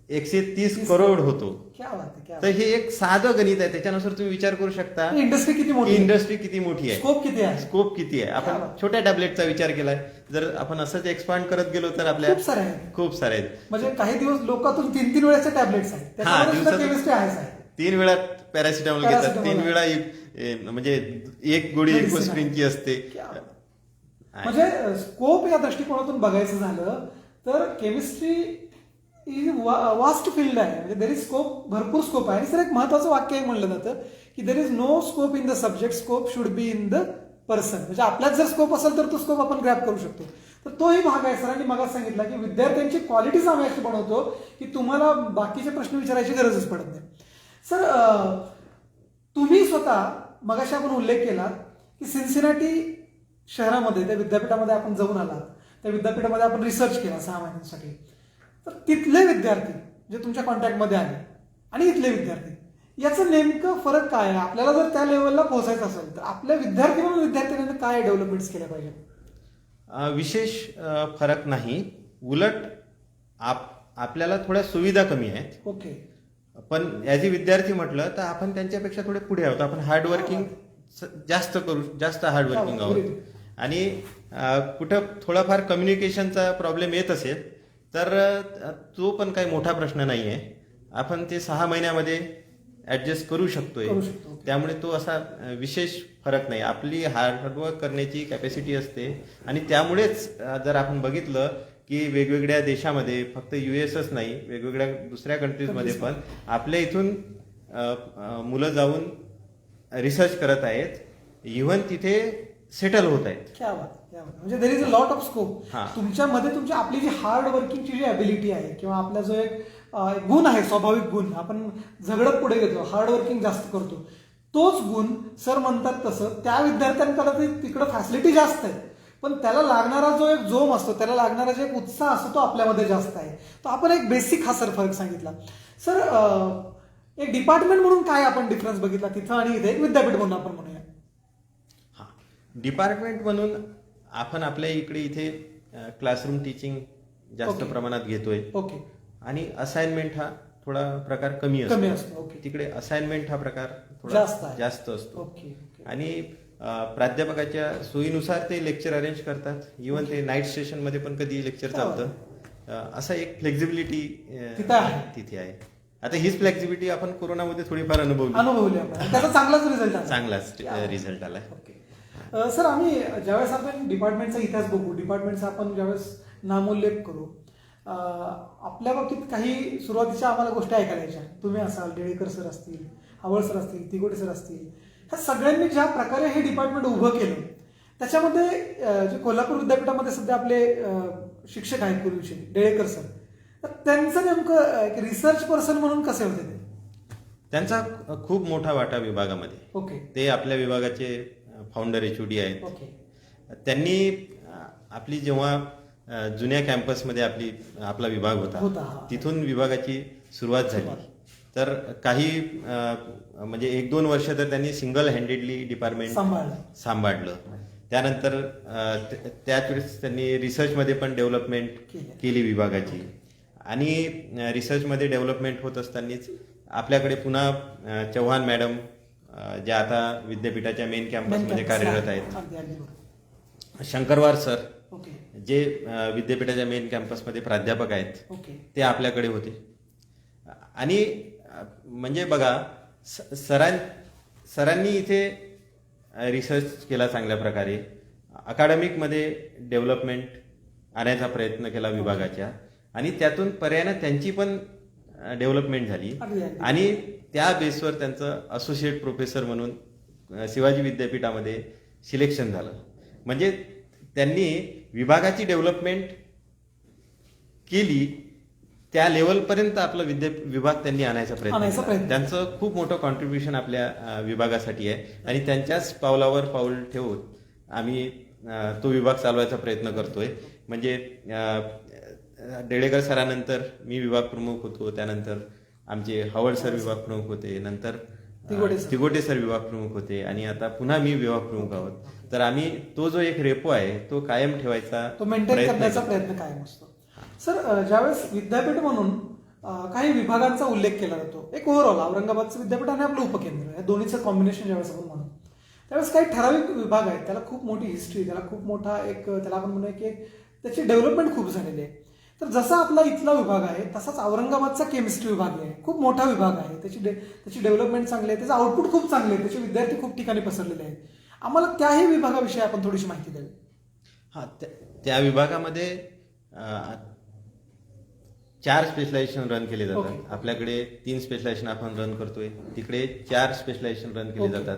130 करोड होतो. क्या बात आहे, क्या तर हे एक साधं गणित आहे. त्याच्यानुसार तुम्ही विचार करू शकता इंडस्ट्री किती मोठी, इंडस्ट्री किती मोठी आहे, स्कोप किती आहे. स्कोप किती आहे. आपण छोट्या टॅबलेटचा विचार केलाय, जर आपण असंच एक्सपांड करत गेलो तर आपल्या खूप सारे आहेत. खूप सारे आहेत. म्हणजे काही दिवस लोकातून 3-3 वेळेचे टॅबलेट्स आहेत, दिवसातून केमिस्ट्री आहे. 3 वेळा पॅरासिटामॉल घेतात, Paracetamol 3 वेळा म्हणजे एक गोळी Medicine एस्प्रिनची असते. म्हणजे स्कोप या दृष्टिकोनातून बघायचं झालं तर केमिस्ट्री ही वास्ट फील्ड आहे. म्हणजे देर इज स्कोप, भरपूर स्कोप आहे. आणि सर, एक महत्वाचं वाक्य आहे म्हणलं जातं की there is no scope in the subject, scope should be in the person. म्हणजे आपल्यात जर स्कोप असेल तर तो स्कोप आपण ग्रॅप करू शकतो. तर तोही भाग आहे. सरांनी मग सांगितला की विद्यार्थ्यांची क्वालिटीज आम्ही अशी बनवतो की तुम्हाला बाकीचे प्रश्न विचारायची गरजच पडत नाही. सर, तुम्ही स्वतः मगाशी आपण उल्लेख केला की सिन्सिनाटी शहरामध्ये, त्या विद्यापीठामध्ये आपण जाऊन आलात, त्या विद्यापीठामध्ये आपण रिसर्च केला 6 महिन्यांसाठी. तर तिथले विद्यार्थी जे तुमच्या कॉन्टॅक्टमध्ये आले आणि इथले विद्यार्थी, याचं नेमकं फरक काय आहे? आपल्याला जर त्या लेवलला पोहोचायचं असेल तर आपल्या विद्यार्थी म्हणून विद्यार्थ्यांनी काय डेव्हलपमेंट्स केल्या पाहिजे? विशेष फरक नाही, उलट आपल्याला थोड्या सुविधा कमी आहेत. ओके. पण ॲज अ विद्यार्थी म्हटलं तर आपण त्यांच्यापेक्षा थोडे पुढे आहोत. आपण हार्डवर्किंग जास्त हार्डवर्किंग आहोत. आणि कुठं थोडाफार कम्युनिकेशनचा प्रॉब्लेम येत असेल तर तो पण काही मोठा प्रश्न नाही आहे. आपण ते 6 महिन्यामध्ये ऍडजस्ट करू शकतोय. त्यामुळे तो असा विशेष फरक नाही. आपली हार्डवर्क करण्याची कॅपॅसिटी असते. आणि त्यामुळेच जर आपण बघितलं की वेगवेगळ्या देशामध्ये, फक्त USच नाही, वेगवेगळ्या दुसऱ्या कंट्रीजमध्ये पण आपल्या इथून मुलं जाऊन रिसर्च करत आहेत, इव्हन तिथे सेटल होत आहेत. क्या बात. म्हणजे there is a lot of scope. हा. तुमच्यामध्ये तुमची आपली जी हार्ड वर्किंगची जी अबिलिटी आहे किंवा आपला जो एक गुण आहे, स्वाभाविक गुण, आपण झगडत पुढे घेतो, हार्ड वर्किंग जास्त करतो, तोच गुण सर म्हणतात तसं त्या विद्यार्थ्यांकडे तिकडं फॅसिलिटी जास्त आहे, पण त्याला लागणारा जो एक जोम असतो, त्याला लागणारा जो एक उत्साह असतो, तो आपल्यामध्ये जास्त आहे. तो आपण एक बेसिक हा सर फरक सांगितला. सर, एक डिपार्टमेंट म्हणून काय आपण डिफरन्स बघितला तिथं आणि इथे एक विद्यापीठ म्हणून आपण म्हणूया? हा, डिपार्टमेंट म्हणून आपण आपल्या इथे क्लासरूम टीचिंग जास्त प्रमाणात घेतोय. ओके. आणि असाइनमेंट हा थोडा प्रकार कमी असतो. ओके. तिकडे असाइनमेंट हा प्रकार थोडा जास्त असतो. ओके. आणि प्राध्यापकाच्या सोयीनुसार ते लेक्चर अरेंज करतात. इव्हन ते नाईट स्टेशनमध्ये पण कधी लेक्चर चालतं. असं एक फ्लेक्झिबिलिटी तिथे आहे. आता हीच फ्लेक्झिबिलिटी आपण कोरोनामध्ये थोडीफार अनुभवली आपण. त्याचा चांगलाच रिझल्ट आला. चांगलाच रिझल्ट आला. सर, आम्ही ज्यावेळेस आपण डिपार्टमेंटचा इतिहास बघू, डिपार्टमेंटचा आपण ज्यावेळेस नामोल्लेख करू, आपल्या बाबतीत काही सुरुवातीच्या आम्हाला गोष्टी ऐकायला यायच्या. तुम्ही असाल, डेळेकर सर असतील, हावळ सर असतील, तिगोटे सर असतील, ह्या सगळ्यांनी ज्या प्रकारे हे डिपार्टमेंट उभं केलं, त्याच्यामध्ये जे कोल्हापूर विद्यापीठामध्ये सध्या आपले शिक्षक आहेत पूर्वीचे डेळेकर सर, तर त्यांचं नेमकं रिसर्च पर्सन म्हणून कसे होते ते? त्यांचा खूप मोठा वाटा विभागामध्ये. ओके. ते आपल्या विभागाचे फाउंडर HOD आहेत. ओके. त्यांनी आपली जेव्हा जुन्या कॅम्पसमध्ये आपला विभाग होता, तिथून विभागाची सुरुवात झाली. तर काही म्हणजे 1-2 वर्ष तर त्यांनी सिंगल हँडेडली डिपार्टमेंट सांभाळलं. त्यानंतर त्याच वेळेस त्यांनी रिसर्चमध्ये पण डेव्हलपमेंट केली विभागाची. आणि रिसर्चमध्ये डेव्हलपमेंट होत असतानाच आपल्याकडे पुन्हा चव्हाण मॅडम, ज्या आता विद्यापीठाच्या मेन कॅम्पसमध्ये कार्यरत आहेत, शंकरवार सर, जे विद्यापीठाच्या मेन कॅम्पसमध्ये प्राध्यापक आहेत, ते आपल्याकडे होते. आणि म्हणजे बघा, सरांनी इथे रिसर्च केला चांगल्या प्रकारे, अकाडेमिकमध्ये डेव्हलपमेंट आणायचा प्रयत्न केला विभागाच्या, आणि त्यातून पर्यायानं त्यांची पण डेव्हलपमेंट झाली. आणि त्या बेसवर त्यांचं असोसिएट प्रोफेसर म्हणून शिवाजी विद्यापीठामध्ये सिलेक्शन झालं. म्हणजे त्यांनी विभागाची डेव्हलपमेंट केली, त्या लेवलपर्यंत आपला विभाग त्यांनी आणायचा प्रयत्न केला. त्यांचं खूप मोठं कॉन्ट्रीब्युशन आपल्या विभागासाठी आहे. आणि त्यांच्याच पावलावर पाऊल ठेवून आम्ही तो विभाग चालवायचा प्रयत्न करतोय. म्हणजे डेळेकर सरानंतर मी विभाग प्रमुख होतो, त्यानंतर आमचे हावळ सर विभाग प्रमुख होते, नंतर तिगोटे सर विभाग प्रमुख होते, आणि आता पुन्हा मी विभाग प्रमुख आहोत. तर आम्ही तो जो एक रेपो आहे तो कायम ठेवायचा, तो मेंटेन करण्याचा प्रयत्न कायम असतो. सर, ज्यावेळेस विद्यापीठ म्हणून काही विभागांचा उल्लेख केला जातो, एक ओव्हरऑल औरंगाबादचं विद्यापीठ आणि आपलं उपकेंद्र, या दोन्हीचं कॉम्बिनेशन ज्यावेळेस आपण म्हणू, त्यावेळेस काही ठराविक विभाग आहेत, त्याला खूप मोठी हिस्ट्री, त्याला खूप मोठा एक, त्याला आपण म्हणूया की त्याची डेव्हलपमेंट खूप झालेली आहे. तर जसा आपला इथला विभाग आहे तसाच औरंगाबादचा केमिस्ट्री विभाग आहे, खूप मोठा विभाग आहे, त्याची डेव्हलपमेंट चांगली आहे, त्याचं आउटपुट खूप चांगले आहे, त्याचे विद्यार्थी खूप ठिकाणी पसरलेले आहेत. आम्हाला त्याही विभागाविषयी आपण थोडीशी माहिती द्यावी. त्या विभागामध्ये 4 स्पेशलायझेशन रन केले जातात. आपल्याकडे 3 स्पेशलायझेशन आपण रन करतोय, तिकडे 4 स्पेशलायझेशन रन केले जातात.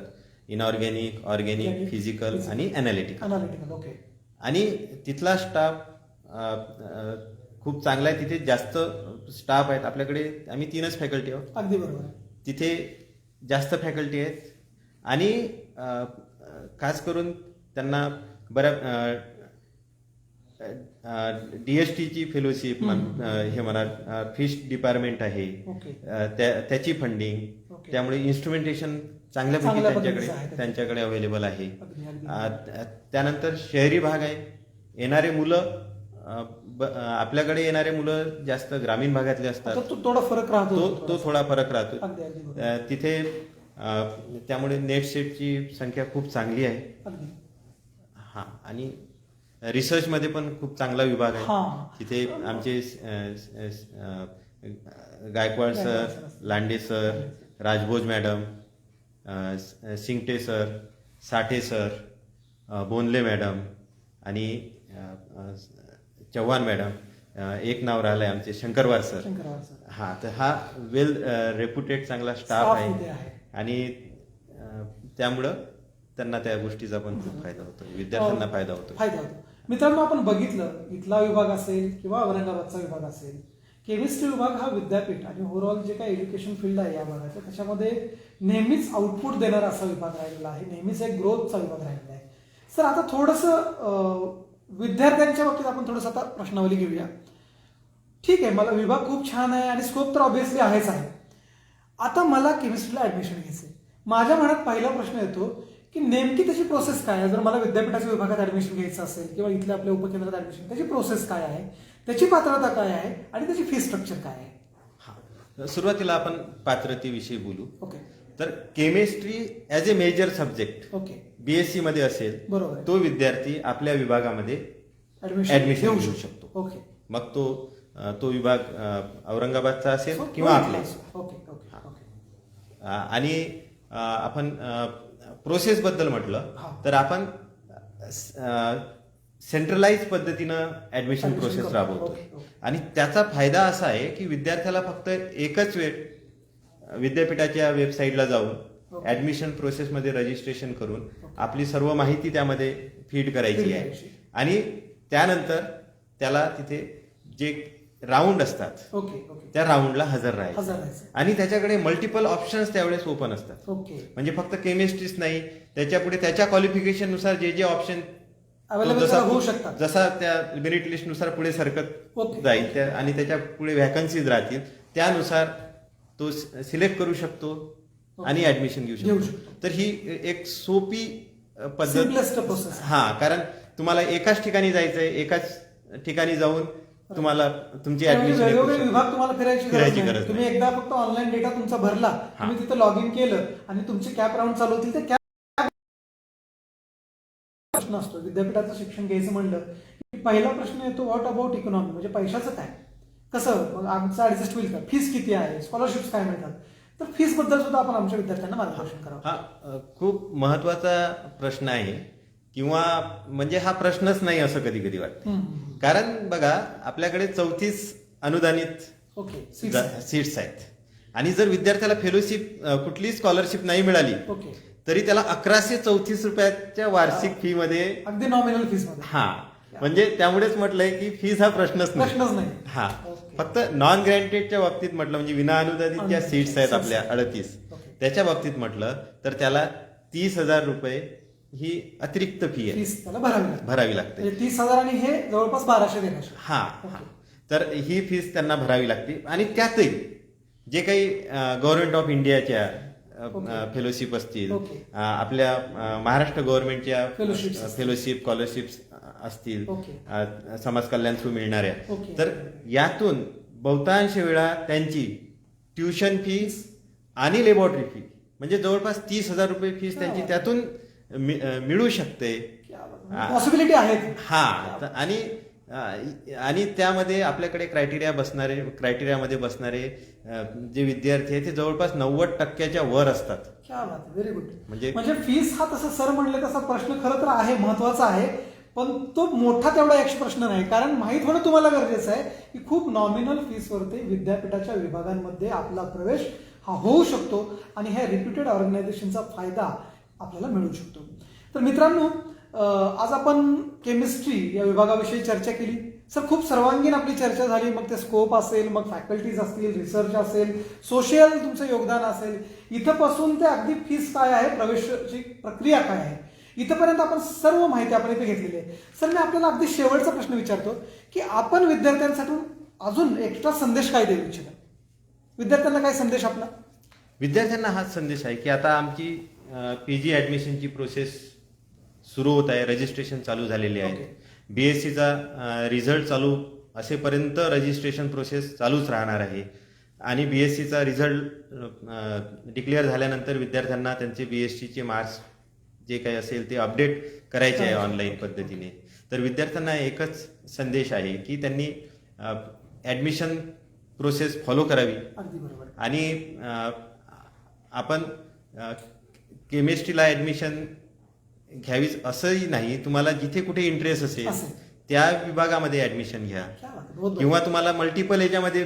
इनऑर्गॅनिक, ऑर्गॅनिक, फिजिकल आणि अनालिटिकल. आणि तिथला स्टाफ खूप चांगला आहे. तिथे जास्त स्टाफ आहेत. आपल्याकडे आम्ही 3च फॅकल्टी आहोत. अगदी बरोबर. तिथे जास्त फॅकल्टी आहेत. आणि खास करून त्यांना बऱ्या DSTची फेलोशिप हे म्हणा, फिश डिपार्टमेंट आहे, त्याची फंडिंग, त्यामुळे इन्स्ट्रुमेंटेशन चांगल्यापैकी त्यांच्याकडे अवेलेबल आहे. त्यानंतर शहरी भाग आहे. येणारे मुलं, आपल्याकडे येणारे मुलं जास्त ग्रामीण भागातले असतात. तो थोडा फरक राहतो तिथे. त्यामुळे नेट सेटची संख्या खूप चांगली आहे. हा, आणि रिसर्चमध्ये पण खूप चांगला विभाग आहे. तिथे आमचे Gaikwad sir, Lande sir, Rajbhoj madam, Singte sir, Sathe sir, Bonle madam आणि चव्हाण मॅडम, एक नाव राहिलंय आमचे शंकरवार सर. हा, तर हा वेल रेप्युटेड चांगला स्टाफ आहे. आणि त्यामुळं त्यांना त्या गोष्टीचा पण खूप फायदा होतो, विद्यार्थ्यांना फायदा होतो. मित्रांनो, आपण बघितलं, इथला विभाग असेल किंवा औरंगाबादचा विभाग असेल, केमिस्ट्री विभाग हा विद्यापीठ आणि ओव्हरऑल जे काही एज्युकेशन फील्ड आहे या भागाचं, त्याच्यामध्ये नेहमीच आउटपुट देणारा असा विभाग राहिलेला आहे, नेहमीच एक ग्रोथचा विभाग राहिलेला आहे. सर, आता थोडंसं विद्यार्थ्यांच्या बाबतीत आपण थोडंसं आता प्रश्नावली घेऊया. ठीक आहे, मला विभाग खूप छान आहे आणि स्कोप तर ऑब्व्हियसली आहेच आहे. आता मला केमिस्ट्रीला ऍडमिशन घ्यायचंय. माझ्या मनात पहिला प्रश्न येतो की नेमकी त्याची प्रोसेस काय आहे. जर मला विद्यापीठाच्या विभागात ऍडमिशन घ्यायचं असेल किंवा इथल्या आपल्या उपकेंद्रात ऍडमिशन, त्याची प्रोसेस काय आहे, त्याची पात्रता काय आहे आणि त्याची फी स्ट्रक्चर काय आहे. सुरुवातीला आपण पात्रतेविषयी बोलू. ओके. तर केमिस्ट्री ॲज ए मेजर सब्जेक्ट ओके बीएससी मध्ये असेल बरोबर आहे. तो विद्यार्थी आपल्या विभागामध्ये ऍडमिशन ऍडमिशन घेऊ शकतो. ओके मग तो विभाग औरंगाबादचा असेल किंवा आपला. ओके ओके ओके आणि आपण प्रोसेस बद्दल म्हटलं हा. तर आपण सेंट्रलाइज पद्धतीनं ऍडमिशन प्रोसेस करतो. राबवतो. Okay, okay. आणि त्याचा फायदा असा आहे की विद्यार्थ्याला फक्त एकच वेळ विद्यापीठाच्या वेबसाईटला जाऊन ओके. ऍडमिशन प्रोसेसमध्ये रजिस्ट्रेशन करून आपली सर्व माहिती त्यामध्ये फीड करायची Feed आहे. करायची. आणि त्यानंतर त्याला तिथे जे राऊंड असतात ओके ओके त्या राऊंडला हजर राहायचं. हजार राहायचं. आणि त्याच्याकडे मल्टिपल ऑप्शन्स त्यावेळेस ओपन असतात. ओके म्हणजे फक्त केमिस्ट्रीच नाही, त्याच्यापुढे त्याच्या क्वालिफिकेशन नुसार जे ऑप्शन Available त्याला होऊ शकतात. जसा त्या मेरिट लिस्ट नुसार पुढे सरकत ओके. जाईल आणि त्याच्या पुढे व्हॅकन्सीज राहतील त्यानुसार तो सिलेक्ट करू शकतो आणि ऍडमिशन घेऊ घेऊ शकतो. शकतो. तर ही एक सोपी पद्धत. Simplest process. हा, कारण तुम्हाला एकाच ठिकाणी जायचंय, एकाच ठिकाणी जाऊन तुम्हाला तुमची ऍडमिशन वेगवेगळे विभाग तुम्हाला फिरायची फिरायची गरज गरज नाही. तुम्ही एकदा फक्त ऑनलाईन डेटा तुमचा भरला, तुम्ही तिथे लॉग इन केलं आणि तुमचे कॅप राऊंड चालू होतील. ते कॅप प्रश्न असतो विद्यापीठाचं शिक्षण घ्यायचं म्हणलं की पहिला प्रश्न येतो व्हॉट अबाउट इकॉनॉमी, म्हणजे पैशाचं काय, कसं मग आमचं ऍडजस्ट होईल का, फीस किती आहे, स्कॉलरशिप्स काय मिळतात. तर फीस बद्दल सुद्धा आपण आमच्या विद्यार्थ्यांना मार्गदर्शन करावं. हा खूप महत्वाचा प्रश्न आहे किंवा म्हणजे हा प्रश्नच नाही असं कधी कधी वाटतं. कारण बघा आपल्याकडे 34 अनुदानित ओके सीट्स आहेत आणि जर विद्यार्थ्याला फेलोशिप कुठलीही स्कॉलरशिप नाही मिळाली ओके तरी त्याला 1134 रुपयाच्या वार्षिक फी मध्ये अगदी नॉमिनल फीस मध्ये. हा म्हणजे त्यामुळेच म्हटलंय की फीस हा प्रश्नच नाही. प्रश्नच नाही. हा ओके. फक्त नॉन ग्रँटेडच्या बाबतीत म्हटलं म्हणजे विना अनुदानित ज्या सीट्स आहेत आपल्या 38 ओके. त्याच्या बाबतीत म्हटलं तर त्याला 30,000 रुपये ही अतिरिक्त फी आहे, फीस त्याला भरावी लागते. भरावी लागते. म्हणजे 30,000 आणि हे जवळपास 1200 देण्याचे. हा तर ही फीस त्यांना भरावी लागते. आणि त्यातही जे काही गव्हर्नमेंट ऑफ इंडियाच्या फेलोशिप असतील, ओके. आपल्या महाराष्ट्र गव्हर्नमेंटच्या Fellowships फेलोशिप स्कॉलरशिप्स असतील, ओके. समाज कल्याण थ्रू मिळणाऱ्या, ओके. तर यातून बहुतांश वेळा त्यांची ट्युशन फीस आणि लेबॉरेटरी फी म्हणजे जवळपास 30,000 रुपये फीस त्यांची त्यातून मिळू शकते. पॉसिबिलिटी आहेत. हा आणि त्यामध्ये आपल्याकडे क्रायटेरियामध्ये बसणारे जे विद्यार्थी आहेत ते जवळपास 90% वर असतात. क्या बात, व्हेरी गुड. म्हणजे फीस हा तसं सर म्हणले तसा प्रश्न खरं तर आहे, महत्वाचा आहे, पण तो मोठा तेवढा एक प्रश्न नाही. कारण माहीत होणं तुम्हाला गरजेचं आहे की खूप नॉमिनल फीसवरती विद्यापीठाच्या विभागांमध्ये आपला प्रवेश हा होऊ शकतो आणि ह्या रिप्युटेड ऑर्गनायझेशनचा फायदा आपल्याला मिळू शकतो. तर मित्रांनो, आज आपण केमिस्ट्री या विभागाविषयी चर्चा केली. सर खूप सर्वांगीण आपली चर्चा झाली. मग ते स्कोप असेल, मग फॅकल्टीज असतील, रिसर्च असेल, सोशल तुमचं योगदान असेल, इथंपासून ते अगदी फीस काय आहे, प्रवेशाची प्रक्रिया काय आहे, इथंपर्यंत आपण सर्व माहिती आपण इथे घेतलेली आहे. सर मी आपल्याला अगदी शेवटचा प्रश्न विचारतो की आपण विद्यार्थ्यांसाठी अजून एक्स्ट्रा संदेश काय देऊ इच्छिता? विद्यार्थ्यांना काय संदेश आपला? विद्यार्थ्यांना हाच संदेश आहे की आता आमची पीजी ऍडमिशनची प्रोसेस सुरू होत आहे, रजिस्ट्रेशन चालू झालेले आहे. बीएससीचा रिझल्ट चालू असेपर्यंत रजिस्ट्रेशन प्रोसेस चालूच राहणार आहे आणि बीएससीचा रिझल्ट डिक्लेअर झाल्यानंतर विद्यार्थ्यांना त्यांचे बीएससीचे मार्क्स जे काही असेल ते अपडेट करायचे आहे ऑनलाईन पद्धतीने. तर विद्यार्थ्यांना एकच संदेश आहे की त्यांनी ऍडमिशन प्रोसेस फॉलो करावी. अगदी बरोबर. आणि आपण केमिस्ट्रीला ऍडमिशन घ्यावीच असंही नाही, तुम्हाला जिथे कुठे इंटरेस्ट असेल त्या विभागामध्ये ऍडमिशन घ्या. किंवा तुम्हाला मल्टिपल याच्यामध्ये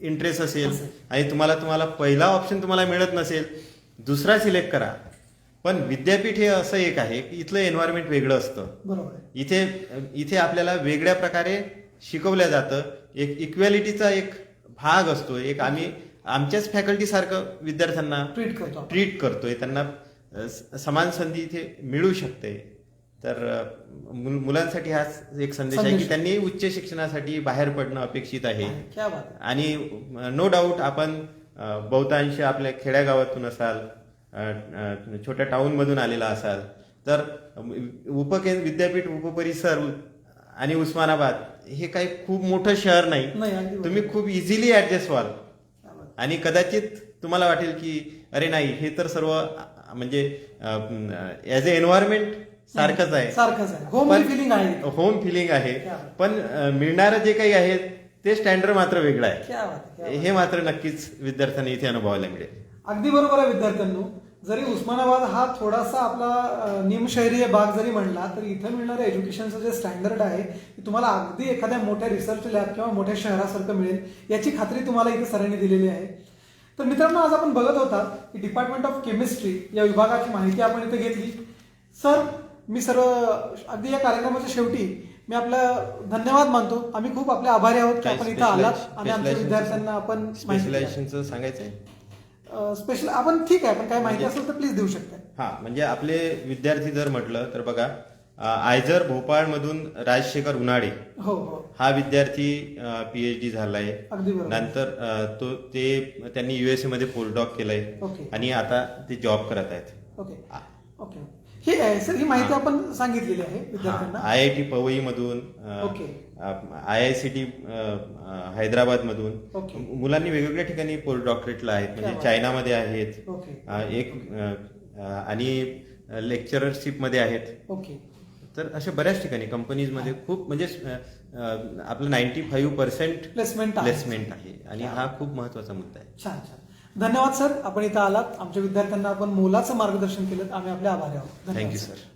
इंटरेस्ट असेल आणि तुम्हाला पहिला ऑप्शन तुम्हाला मिळत नसेल, दुसरा सिलेक्ट करा. पण विद्यापीठ हे असं एक आहे की इथलं एन्व्हायरमेंट वेगळं असतं. बरोबर. इथे आपल्याला वेगळ्या प्रकारे शिकवल्या जातं. एक इक्वॅलिटीचा एक भाग असतो. एक आम्ही आमच्याच फॅकल्टी सारखं विद्यार्थ्यांना ट्रीट करतोय. त्यांना समान संधी इथे मिळू शकते. तर मुलांसाठी हाच एक संदेश आहे की त्यांनी उच्च शिक्षणासाठी बाहेर पडणं अपेक्षित आहे. आणि नो डाऊट आपण बहुतांश आपल्या खेड्यागावातून असाल, छोट्या टाउन मधून आलेला असाल तर विद्यापीठ उपपरिसर आणि उस्मानाबाद हे काही खूप मोठं शहर नाही. तुम्ही खूप इझिली ऍडजस्ट व्हाल आणि कदाचित तुम्हाला वाटेल की अरे नाही हे तर सर्व म्हणजे ॲज अ एन्व्हायरमेंट सारखंच आहे, सारखंच आहे, होम पण- फिलिंग आहे. होम फिलिंग आहे. क्या पण मिळणारं जे काही आहे ते स्टँडर्ड मात्र वेगळं आहे. क्या बात आहे, क्या बात. हे मात्र नक्कीच विद्यार्थ्यांना इथे अनुभवायला मिळेल. अगदी बरोबर आहे विद्यार्थ्यांनो. जरी उस्मानाबाद हा थोडासा आपला निमशहरीय भाग जरी म्हणला तरी इथं मिळणारं एज्युकेशनचं जे स्टँडर्ड आहे ते तुम्हाला अगदी एखाद्या मोठ्या रिसर्च लॅब किंवा मोठ्या शहरासारखं मिळेल याची खात्री तुम्हाला इथे सरांनी दिलेली आहे. तर मित्रांनो, आज आपण बघत होता की डिपार्टमेंट ऑफ केमिस्ट्री या विभागाची माहिती आपण इथे घेतली. सर, मी सर्व अगदी या कार्यक्रमाच्या शेवटी मी आपलं धन्यवाद मानतो. आम्ही खूप आपले आभारी आहोत की आपण इथं आलात आणि आमच्या विद्यार्थ्यांना आपण माहिती दिली. स्पेशलायझेशनचं सांगायचंय. स्पेशल आपण ठीक आहे, पण काय माहिती असेल तर प्लीज देऊ शकता. हा, म्हणजे आपले विद्यार्थी जर म्हटलं तर बघा, आयझर भोपाळ मधून राजशेखर उन्हाळे हो हो, हा विद्यार्थी PhD झालाय. अगदी बरोबर. नंतर त्यांनी USA मध्ये पोस्टडॉक केलंय ओके. आणि आता ते जॉब करत आहेत. ओके ओके, ही सर ही माहिती आपण सांगितलेली आहे विद्यार्थ्यांना. IIT पवई मधून, ओके. IICT हैदराबाद मधून ओके. मुलांनी वेगवेगळ्या ठिकाणी पोस्ट डॉक्टरेटला आहेत. म्हणजे क्या चायनामध्ये आहेत, ओके एक आणि लेक्चररशिप मध्ये आहेत. ओके. तर अशा बऱ्याच ठिकाणी कंपनीजमध्ये खूप म्हणजे आपलं 95% प्लेसमेंट आहे. प्लेसमेंट आहे आणि हा खूप महत्वाचा मुद्दा आहे. छान छान, धन्यवाद सर. आपण इथं आलात, आमच्या विद्यार्थ्यांना आपण मोलाचं मार्गदर्शन केलं. आम्ही आपले आभारी आहोत. धन्यवाद थँक्यू सर. सर.